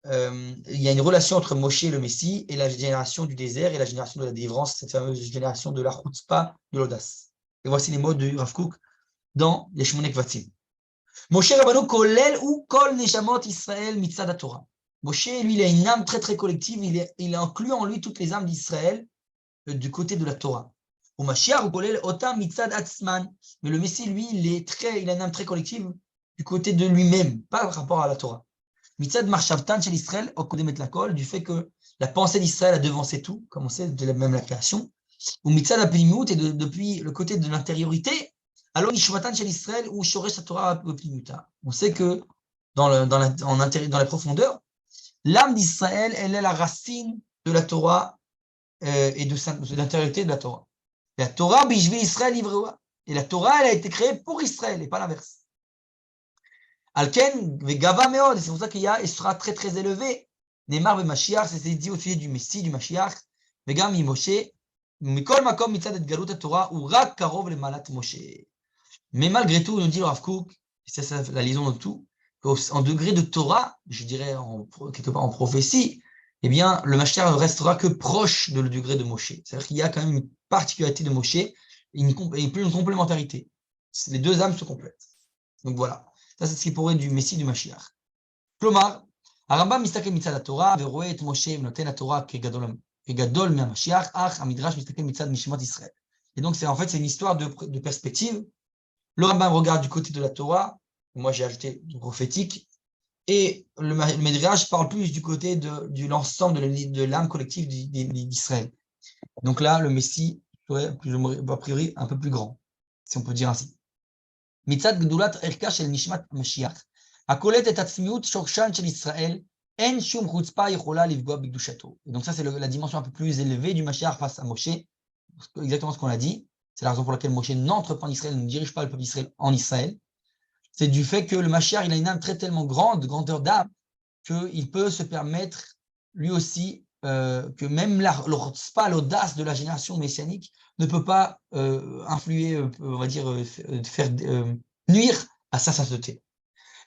il y a une relation entre Moshe le Messie et la génération du désert et la génération de la délivrance, cette fameuse génération de la Chutzpah, de l'audace. Et voici les mots de Rav Kook dans les Shmonek Vatzim. Moshe Rabbeinu kolel ou kol neshamot Israël mitzad Torah. Moshe, lui, il a une âme très très collective, il inclut en lui toutes les âmes d'Israël du côté de la Torah. Ou Mashiach ou kolel otam mitzad atzman. Mais le Messie, lui, il a une âme très collective du côté de lui-même, pas par rapport à la Torah. Mitzad marshavtan shel Israël okodemet lakol, du fait que la pensée d'Israël a devancé tout, comme on sait, même la création. Ou mitzad apnimut, et depuis le côté de l'intériorité, alors nishmatan shel Israël ou shoresh Torah apnimuta. On sait que dans la profondeur, l'âme d'Israël, elle est la racine de la Torah et de l'intériorité de la Torah. La Torah bishvi Israël ivrewa. Et la Torah, elle a été créée pour Israël et pas l'inverse. Alken, Vegava Meod, c'est pour ça qu'il y a, il sera très très élevé. Neymar ve Mashiach, c'est dit au sujet du Messie, du Mashiach. Vegam Moshe, Mikol Makom Mitzad et Galut Torah, ou Rak Karov le Malat Moshe. Mais malgré tout, nous dit le Rav Kook, c'est ça la liaison de tout, en degré de Torah, je dirais quelque part en prophétie, eh bien, le Mashiach ne restera que proche de le degré de Moshe. C'est-à-dire qu'il y a quand même une particularité de Moshe et plus une complémentarité. Les deux âmes se complètent. Donc voilà. Ça, c'est ce qui pourrait du Messie du Mashiach. Klomar, Arambam mistakel mitzad Torah, veroe et Moshe v'noten la Torah kegadol me'amashiach, ach amidrash mistakel mitzad mishmot Israël. Et donc, c'est une histoire de perspective. Le Rambam regarde du côté de la Torah, moi j'ai ajouté du prophétique, et le Midrash parle plus du côté de l'ensemble de l'âme collective d'Israël. Donc là, le Messie serait, a priori, un peu plus grand, si on peut dire ainsi. מצד גדולת ערכה של נשמת המשיח, הכוללת את עצמיות שורשן של ישראל, אין שום חוצפה יכולה לפגוע בקדושתו. Et donc ça, c'est la dimension un peu plus élevée du Mashiach face à Moshe, exactement ce qu'on a dit. C'est la raison pour laquelle Moshe n'entre pas en Israël, ne dirige pas le peuple d'Israël en Israël. C'est du fait que le Mashiach, il a une âme très tellement grande, grandeur d'âme, qu'il peut se permettre, lui aussi, que même l'audace de la génération messianique ne peut pas influer, on va dire, faire nuire à sa sainteté.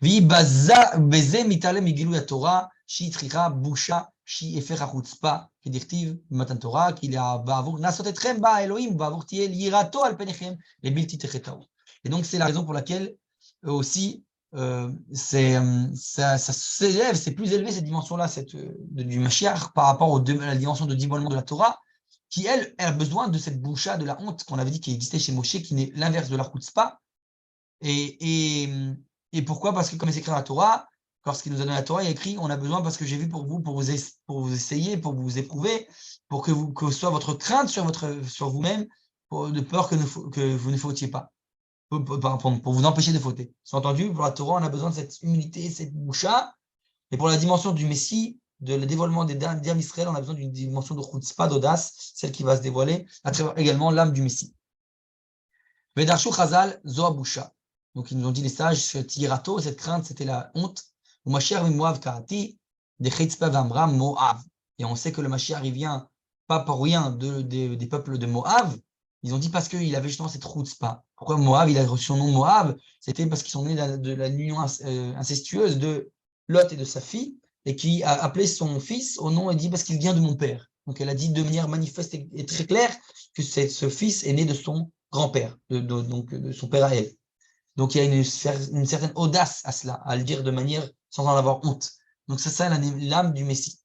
Qu'il a et donc c'est la raison pour laquelle aussi ça s'élève, c'est plus élevé cette dimension-là du Mashiach par rapport à la dimension de dévoilement de la Torah, qui elle a besoin de cette boucha, de la honte qu'on avait dit qui existait chez Moshe, qui n'est l'inverse de la chutzpah. Et pourquoi? Parce que comme c'est écrit dans la Torah, lorsqu'il nous a donné la Torah, il y a écrit, on a besoin parce que j'ai vu pour vous essayer, pour vous éprouver, pour que ce soit votre crainte sur vous-même, de peur que vous ne fautiez pas. Pour vous empêcher de fauter. C'est entendu, pour la Torah, on a besoin de cette humilité, cette boucha. Et pour la dimension du Messie, de le dévoilement des d'âme d'Israël, on a besoin d'une dimension de chutzpah, d'audace, celle qui va se dévoiler à travers également l'âme du Messie. Vedarshu Chazal, Zoa Boucha. Donc ils nous ont dit les sages, cette hierato, cette crainte, c'était la honte. Ou Mashiach Moav Karati, des Chitzpa Vamra Moab. Et on sait que le Mashiach, il vient pas pour rien des peuples de Moab. Ils ont dit parce qu'il avait justement cette Chutzpa. Pourquoi Moab, il a reçu son nom Moab? C'était parce qu'ils sont nés de la union incestueuse de Lot et de sa fille, et qui a appelé son fils au nom et dit parce qu'il vient de mon père. Donc elle a dit de manière manifeste et très claire que ce fils est né de son grand-père, donc de son père à elle. Donc il y a une certaine audace à cela, à le dire de manière sans en avoir honte. Donc c'est ça l'âme du Messie.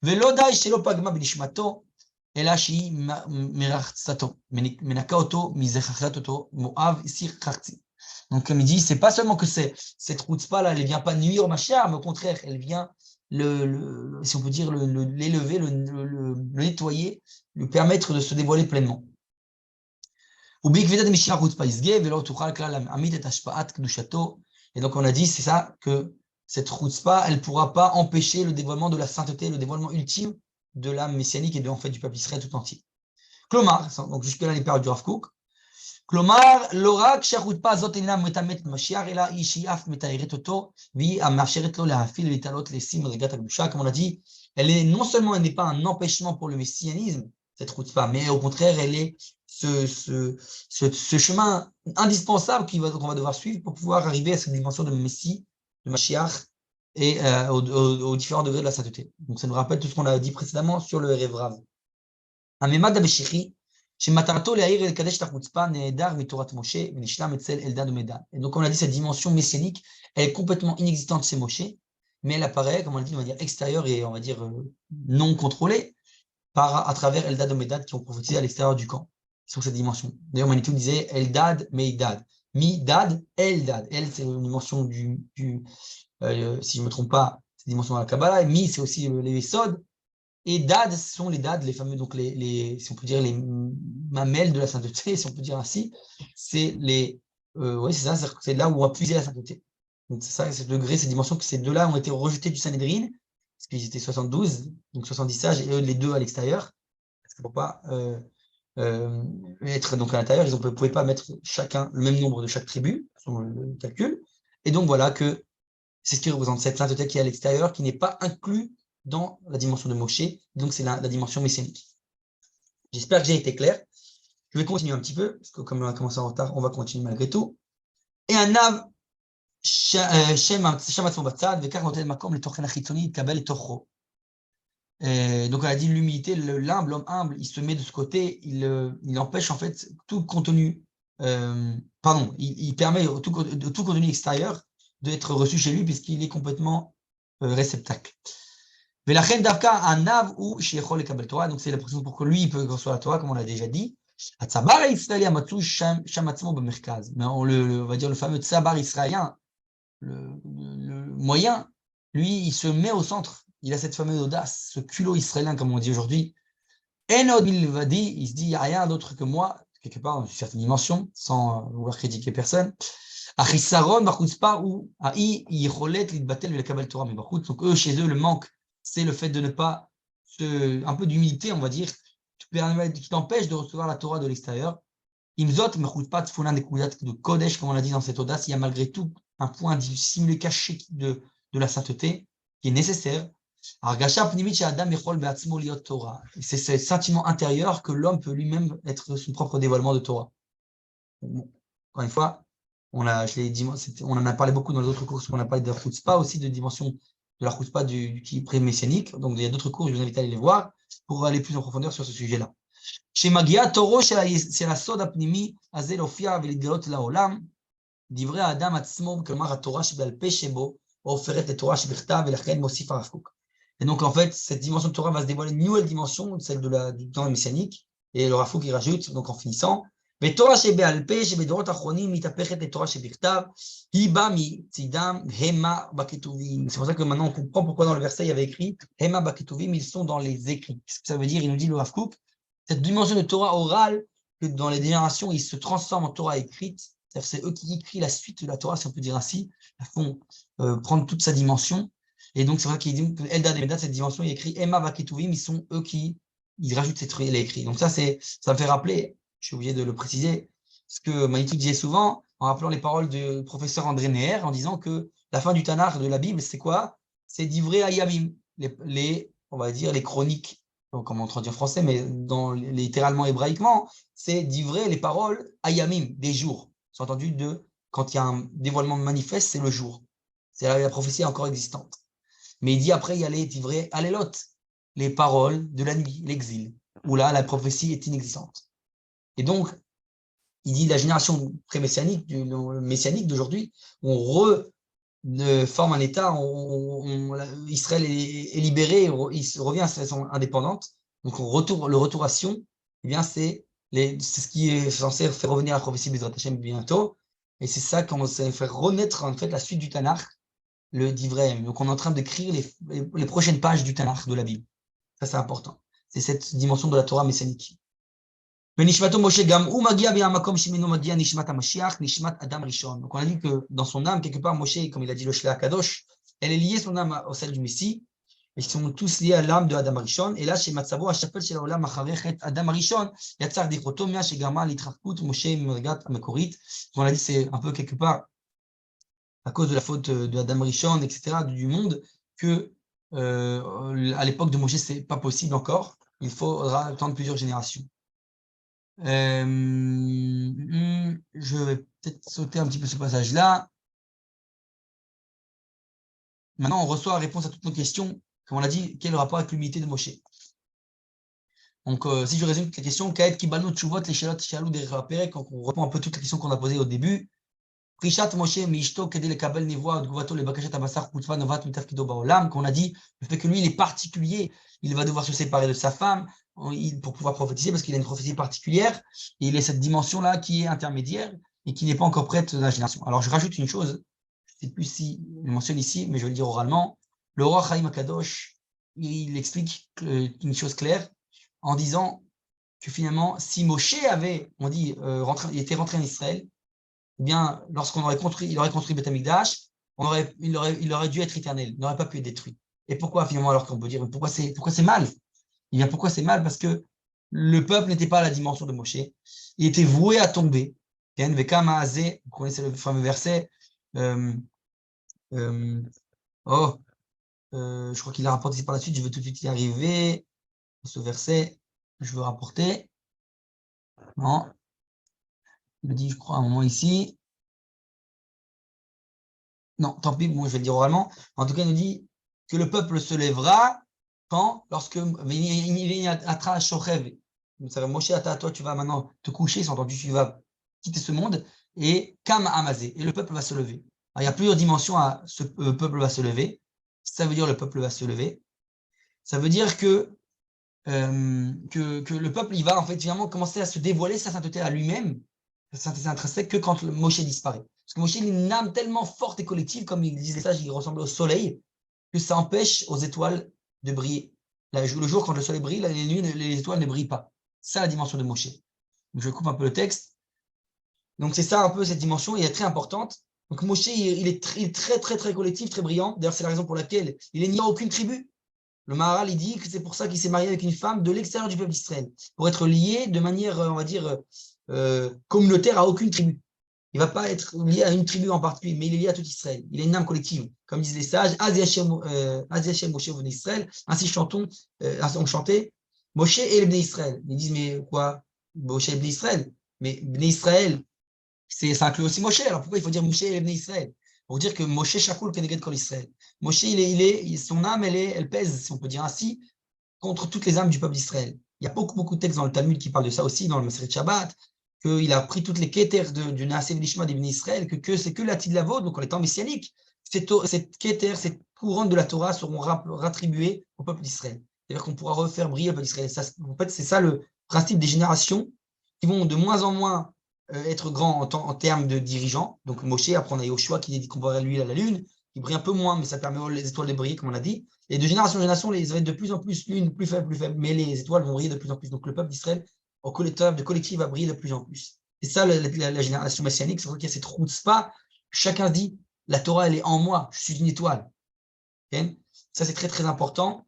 Velodai shelo pagma b'nishmato, ela shi merachzato, menaka oto mizechachat oto, moav sir chartzi. Donc comme il dit, c'est pas seulement que cette chutzpah là, elle vient pas nuire au Mashiach, mais au contraire, elle vient si on peut dire, l'élever, le nettoyer, lui permettre de se dévoiler pleinement. Et donc on a dit, c'est ça, que cette chutzpah, elle ne pourra pas empêcher le dévoilement de la sainteté, le dévoilement ultime de l'âme messianique et en fait du peuple Israël tout entier. Klomar, donc jusque-là les paroles du Rav Kook. Klomar, l'ora כשהחוצפה הזאת אינה מטמאת משיח, אלא היא אף מתארת אותו, והיא המאפשרת לו להפעיל ולהתעלות לשיא מדרגת הקדושה, comme on a dit, non seulement elle n'est pas un empêchement pour le messianisme, cette chutzpah, mais au contraire, elle est ce chemin indispensable qu'on va devoir suivre pour pouvoir arriver à cette dimension de Messie, de Mashiach, et aux différents degrés de la sainteté. Donc ça nous rappelle tout ce qu'on a dit précédemment sur le Erev Rav. הממד המשיחי, שמטרתו להאיר ולקדש את החוצפה, נעדר מתורת משה ונשלם אצל אלדד ומדן. Et donc, on a dit, cette dimension messianique, elle est complètement inexistante chez Moshe, mais elle apparaît, comme on l'a dit, de manière extérieure et, on va dire, non contrôlée, à travers Eldad et Medad qui ont prophétisé à l'extérieur du camp, sur cette dimension. D'ailleurs, Manitou disait Eldad, Meidad. Mi-dad, Eldad. El, c'est une dimension si je ne me trompe pas, c'est une dimension de la Kabbalah. Et Mi, c'est aussi les Yesod. Et Dad, ce sont les Dad, les fameux, donc si on peut dire, les mamelles de la sainteté, si on peut dire ainsi. C'est oui, c'est ça, c'est là où on va puiser la sainteté. Donc c'est ça, ce degré, ces dimensions, que ces deux-là ont été rejetés du Sanhedrin, parce qu'ils étaient 72, donc 70 sages, et eux, les deux à l'extérieur, parce qu'il ne faut pas être donc à l'intérieur, ils ne pouvaient pas mettre chacun le même nombre de chaque tribu, selon le calcul. Et donc voilà que c'est ce qui représente cette sainteté qui est à l'extérieur, qui n'est pas inclus dans la dimension de Moshe, donc c'est la dimension messianique. J'espère que j'ai été clair. Je vais continuer un petit peu, parce que comme on a commencé en retard, on va continuer malgré tout. Et un nav, Shem Atzmo Batzad, Vekar Notel Makom, le Tochen Achitzoni, Kabel et Tocho. Donc on a dit l'humilité, l'homme humble, il se met de ce côté, il empêche en fait tout contenu, il permet tout contenu extérieur d'être reçu chez lui puisqu'il est complètement réceptacle. Donc c'est la précision pour que lui il peut recevoir la Torah, comme on l'a déjà dit. Mais on va dire le fameux tsabar israélien, le moyen, lui il se met au centre. Il a cette fameuse audace, ce culot israélien, comme on dit aujourd'hui. Il se dit, il n'y a rien d'autre que moi, quelque part, dans une certaine dimension, sans vouloir critiquer personne. Donc eux, chez eux, le manque, c'est le fait de ne pas, un peu d'humilité, on va dire, qui t'empêche de recevoir la Torah de l'extérieur. De Kodesh, comme on l'a dit dans cette audace, il y a malgré tout un point dissimulé, caché de la sainteté, qui est nécessaire. C'est ce sentiment intérieur que l'homme peut lui-même être son propre dévoilement de Torah. Bon, encore une fois, on en a parlé beaucoup dans les autres cours, on a parlé de la chutzpah aussi, de dimension de la chutzpah qui est pré-messianique. Donc il y a d'autres cours, je vous invite à aller les voir pour aller plus en profondeur sur ce sujet-là. Chez Magia, Toro, c'est la soda pnimi, azel ofia, velidgalot la olam, divrei adam atzmo, kemar la Torah shebal peshebo, offeret la Torah shebichtav, velachem mosif Rav Kook. Et donc, en fait, cette dimension de Torah va se dévoiler une nouvelle dimension, celle du temps messianique. Et le Rav Kook, il rajoute, donc en finissant, ותורה שבעל פה שבדורות האחרונים מתהפכת לתורה שבכתב, היא באה מצידם המה בכתובים. C'est pour ça que maintenant on comprend pourquoi dans le verset il y avait écrit המה בכתובים, ils sont dans les écrits. Qu'est-ce que ça veut dire? Il nous dit le Rav Kook, cette dimension de Torah orale, que dans les générations, ils se transforment en Torah écrite. C'est eux qui écrivent la suite de la Torah, si on peut dire ainsi, ils font prendre toute sa dimension. Et donc c'est vrai qu'il dit que Eldad et Medad, cette dimension, il écrit Hema Vaketuvim, ils sont eux qui rajoutent cette il a écrit. Donc ça me fait rappeler, je suis obligé de le préciser, ce que Manitou disait souvent en rappelant les paroles du professeur André Neher en disant que la fin du Tanakh de la Bible, c'est quoi? c'est d'ivrei ayamim, on va dire les chroniques, comme on traduit en français, mais littéralement hébraïquement, c'est d'ivrei les paroles ayamim, des jours. C'est entendu quand il y a un dévoilement manifeste, c'est le jour. C'est la prophétie encore existante. Mais il dit après, il y a les d'ivrei alelot, les paroles de la nuit, l'exil, où là, la prophétie est inexistante. Et donc, il dit la génération pré-messianique, messianique d'aujourd'hui, on forme un État, Israël est libéré, il revient à sa façon indépendante. Donc, le retour à Sion, eh bien, c'est ce qui est censé faire revenir la prophétie Bezrat Hashem bientôt. Et c'est ça qu'on va faire renaître en fait la suite du Tanakh, le d'Ivraim. Donc, on est en train d'écrire les prochaines pages du Tanakh, de la Bible. Ça, c'est important. C'est cette dimension de la Torah messianique. ונשמתו משה גם הוא מגיע מהמקום שממנו מגיע נשמת המשיח, נשמת אדם ראשון. Donc on a dit que dans son âme, quelque part, Moshe, comme il a dit le Shleach Kadosh, elle est liée son âme au celle du Messie, et ils sont tous liés à l'âme de Adam Rishon. Et là, chez Matzavo, השפל של העולם אחרי חטא אדם הראשון, יצר דיכוטומיה שגרמה להתרחקות משה ממדרגת המקורית. On a dit c'est un peu quelque part à cause de la faute de Adam Rishon, etc., du monde, que à l'époque de Moshe, c'est pas possible encore. Il faudra attendre plusieurs générations. Je vais peut-être sauter un petit peu ce passage-là. Maintenant, on reçoit la réponse à toutes nos questions. Comme on l'a dit, quel est le rapport avec l'humilité de Moshe? Donc, si je résume toutes les questions, Kaed Kibalno Tshuvot, les Shalot, Shalou, des Perek, on reprend un peu toutes les questions qu'on a posées au début. Prishat Moshe, Mishto, Kedé, le Kabel, Nevoa, Dguvato, le Bakashat, Abassar, Kutva, Novat, Mitafkido, Baolam, qu'on a dit, le fait que lui, il est particulier, il va devoir se séparer de sa femme pour pouvoir prophétiser, parce qu'il a une prophétie particulière, et il a cette dimension-là qui est intermédiaire et qui n'est pas encore prête dans la génération. Alors, je rajoute une chose, je ne sais plus si je le mentionne ici, mais je vais le dire oralement. Le roi Chaim Akadosh, il explique une chose claire en disant que finalement, si Moshe avait, on dit, il était rentré en Israël, eh bien, lorsqu'on aurait construit, il aurait construit Beth Amikdash, il aurait dû être éternel, il n'aurait pas pu être détruit. Et pourquoi finalement, alors qu'on peut dire, pourquoi c'est mal? Eh bien, pourquoi c'est mal? Parce que le peuple n'était pas à la dimension de Moshe, il était voué à tomber. Vous connaissez le fameux verset, je crois qu'il a rapporté ici par la suite, je veux tout de suite y arriver. Ce verset, je veux rapporter. Non, il le dit, je crois, à un moment ici. Non, tant pis, moi je vais le dire oralement. En tout cas, il nous dit que le peuple se lèvera lorsque Atra Shochev, Moshe Ata, toi tu vas maintenant te coucher, c'est entendu, tu vas quitter ce monde, et Kam Amazé, et le peuple va se lever. Alors, il y a plusieurs dimensions à ce peuple va se lever. Ça veut dire le peuple va se lever. Ça veut dire que le peuple, il va en fait finalement commencer à se dévoiler sa sainteté à lui-même, sa sainteté intrinsèque, que quand le Moshe disparaît. Parce que Moshe, il a une âme tellement forte et collective, comme ils disaient ça, il ressemble au soleil, que ça empêche aux étoiles de briller. Le jour, quand le soleil brille, les nuits, les étoiles ne brillent pas. C'est ça la dimension de Moshe. Donc, je coupe un peu le texte. Donc, c'est ça un peu cette dimension, et elle est très importante. Donc, Moshe, il est très, très, très collectif, très brillant. D'ailleurs, c'est la raison pour laquelle il n'y a aucune tribu. Le Maharal, il dit que c'est pour ça qu'il s'est marié avec une femme de l'extérieur du peuple d'Israël, pour être lié de manière, on va dire, communautaire à aucune tribu. Il ne va pas être lié à une tribu en particulier, mais il est lié à tout Israël. Il a une âme collective. Comme disent les sages, Az Yashem Moshe Bnei Israël. Ainsi on chantait Moshe et les Bnei Israël. Ils disent, mais quoi? Moshe et Bnei Israël. Mais Bnei Israël, ça inclut aussi Moshe. Alors pourquoi il faut dire Moshe et les Bnei Israël? Pour dire que Moshe Shakul Keneged Kol Israël. Moshe, son âme, elle pèse, si on peut dire ainsi, contre toutes les âmes du peuple d'Israël. Il y a beaucoup, beaucoup de textes dans le Talmud qui parlent de ça aussi, dans le Maseret Shabbat, qu'il a pris toutes les keters du Naasev Lishma des Bnei Israël, que c'est que la Tidlavot, donc en étant messianique, cette keter, cette couronne de la Torah seront rattribuées au peuple d'Israël. C'est-à-dire qu'on pourra refaire briller le peuple d'Israël. En fait, c'est ça le principe des générations qui vont de moins en moins être grands en termes de dirigeants. Donc Moshe, après on a Yoshua qui dit qu'on voit lui à la lune, qui brille un peu moins, mais ça permet aux étoiles de briller, comme on a dit. Et de génération en génération, les va être de plus en plus lune, plus faible, mais les étoiles vont briller de plus en plus. Donc le peuple d'Israël, en collectif, va briller de plus en plus. C'est ça la génération messianique, c'est vrai qu'il y a cette pas. Chacun dit, la Torah, elle est en moi, je suis une étoile. Okay, ça, c'est très, très important.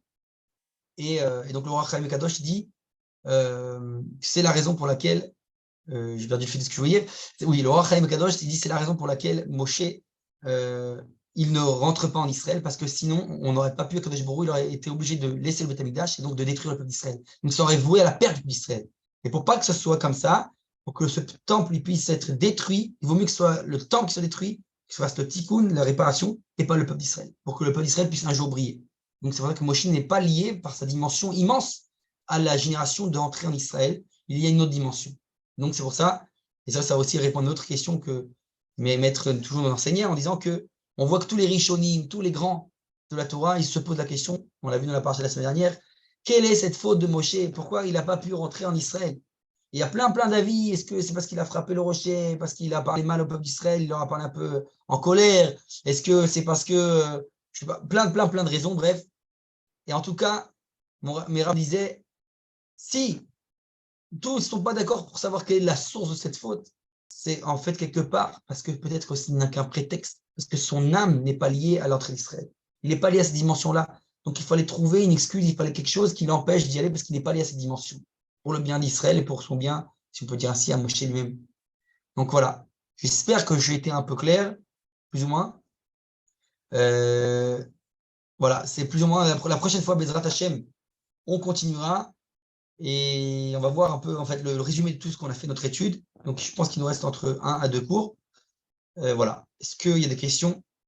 Et donc le roi Chaim Kadosh dit, c'est la raison pour laquelle, j'ai perdu le fil de ce que je voulais dire. Oui, le roi Chaim Kadosh dit, c'est la raison pour laquelle Moshe, il ne rentre pas en Israël parce que sinon, on n'aurait pas pu, Akadosh Baruch Hu, il aurait été obligé de laisser le Beth Amikdash et donc de détruire le peuple d'Israël. Donc, ça aurait voué à la perte d'Israël. Et pour pas que ce soit comme ça, pour que ce temple il puisse être détruit, il vaut mieux que ce soit le temple qui soit détruit, que ce fasse le tikkun, la réparation, et pas le peuple d'Israël, pour que le peuple d'Israël puisse un jour briller. Donc, c'est vrai que Moshe n'est pas lié par sa dimension immense à la génération d'entrée en Israël. Il y a une autre dimension. Donc, c'est pour ça, et ça aussi répond à une autre question que mes maîtres toujours nous enseignaient en disant que on voit que tous les Rishonim, tous les grands de la Torah, ils se posent la question, on l'a vu dans la partie de la semaine dernière, quelle est cette faute de Moshe? Pourquoi il n'a pas pu rentrer en Israël? Il y a plein d'avis. Est-ce que c'est parce qu'il a frappé le rocher, parce qu'il a parlé mal au peuple d'Israël, il leur a parlé un peu en colère? Est-ce que c'est parce que, je sais pas, plein de raisons, bref. Et en tout cas, mes rabbins disaient, si tous ne sont pas d'accord pour savoir quelle est la source de cette faute, c'est en fait quelque part, parce que peut-être aussi n'a qu'un prétexte, parce que son âme n'est pas liée à l'entrée d'Israël. Il n'est pas lié à cette dimension-là. Donc il fallait trouver une excuse, il fallait quelque chose qui l'empêche d'y aller parce qu'il n'est pas lié à cette dimension. Pour le bien d'Israël et pour son bien, si on peut dire ainsi, à Moshe lui-même. Donc voilà. J'espère que j'ai été un peu clair, plus ou moins. Voilà, c'est plus ou moins la prochaine fois, Bezrat Hashem, on continuera. Et on va voir un peu en fait le résumé de tout ce qu'on a fait notre étude. Donc je pense qu'il nous reste entre 1 à 2 cours. Voilà. Est-ce qu'il y a des questions?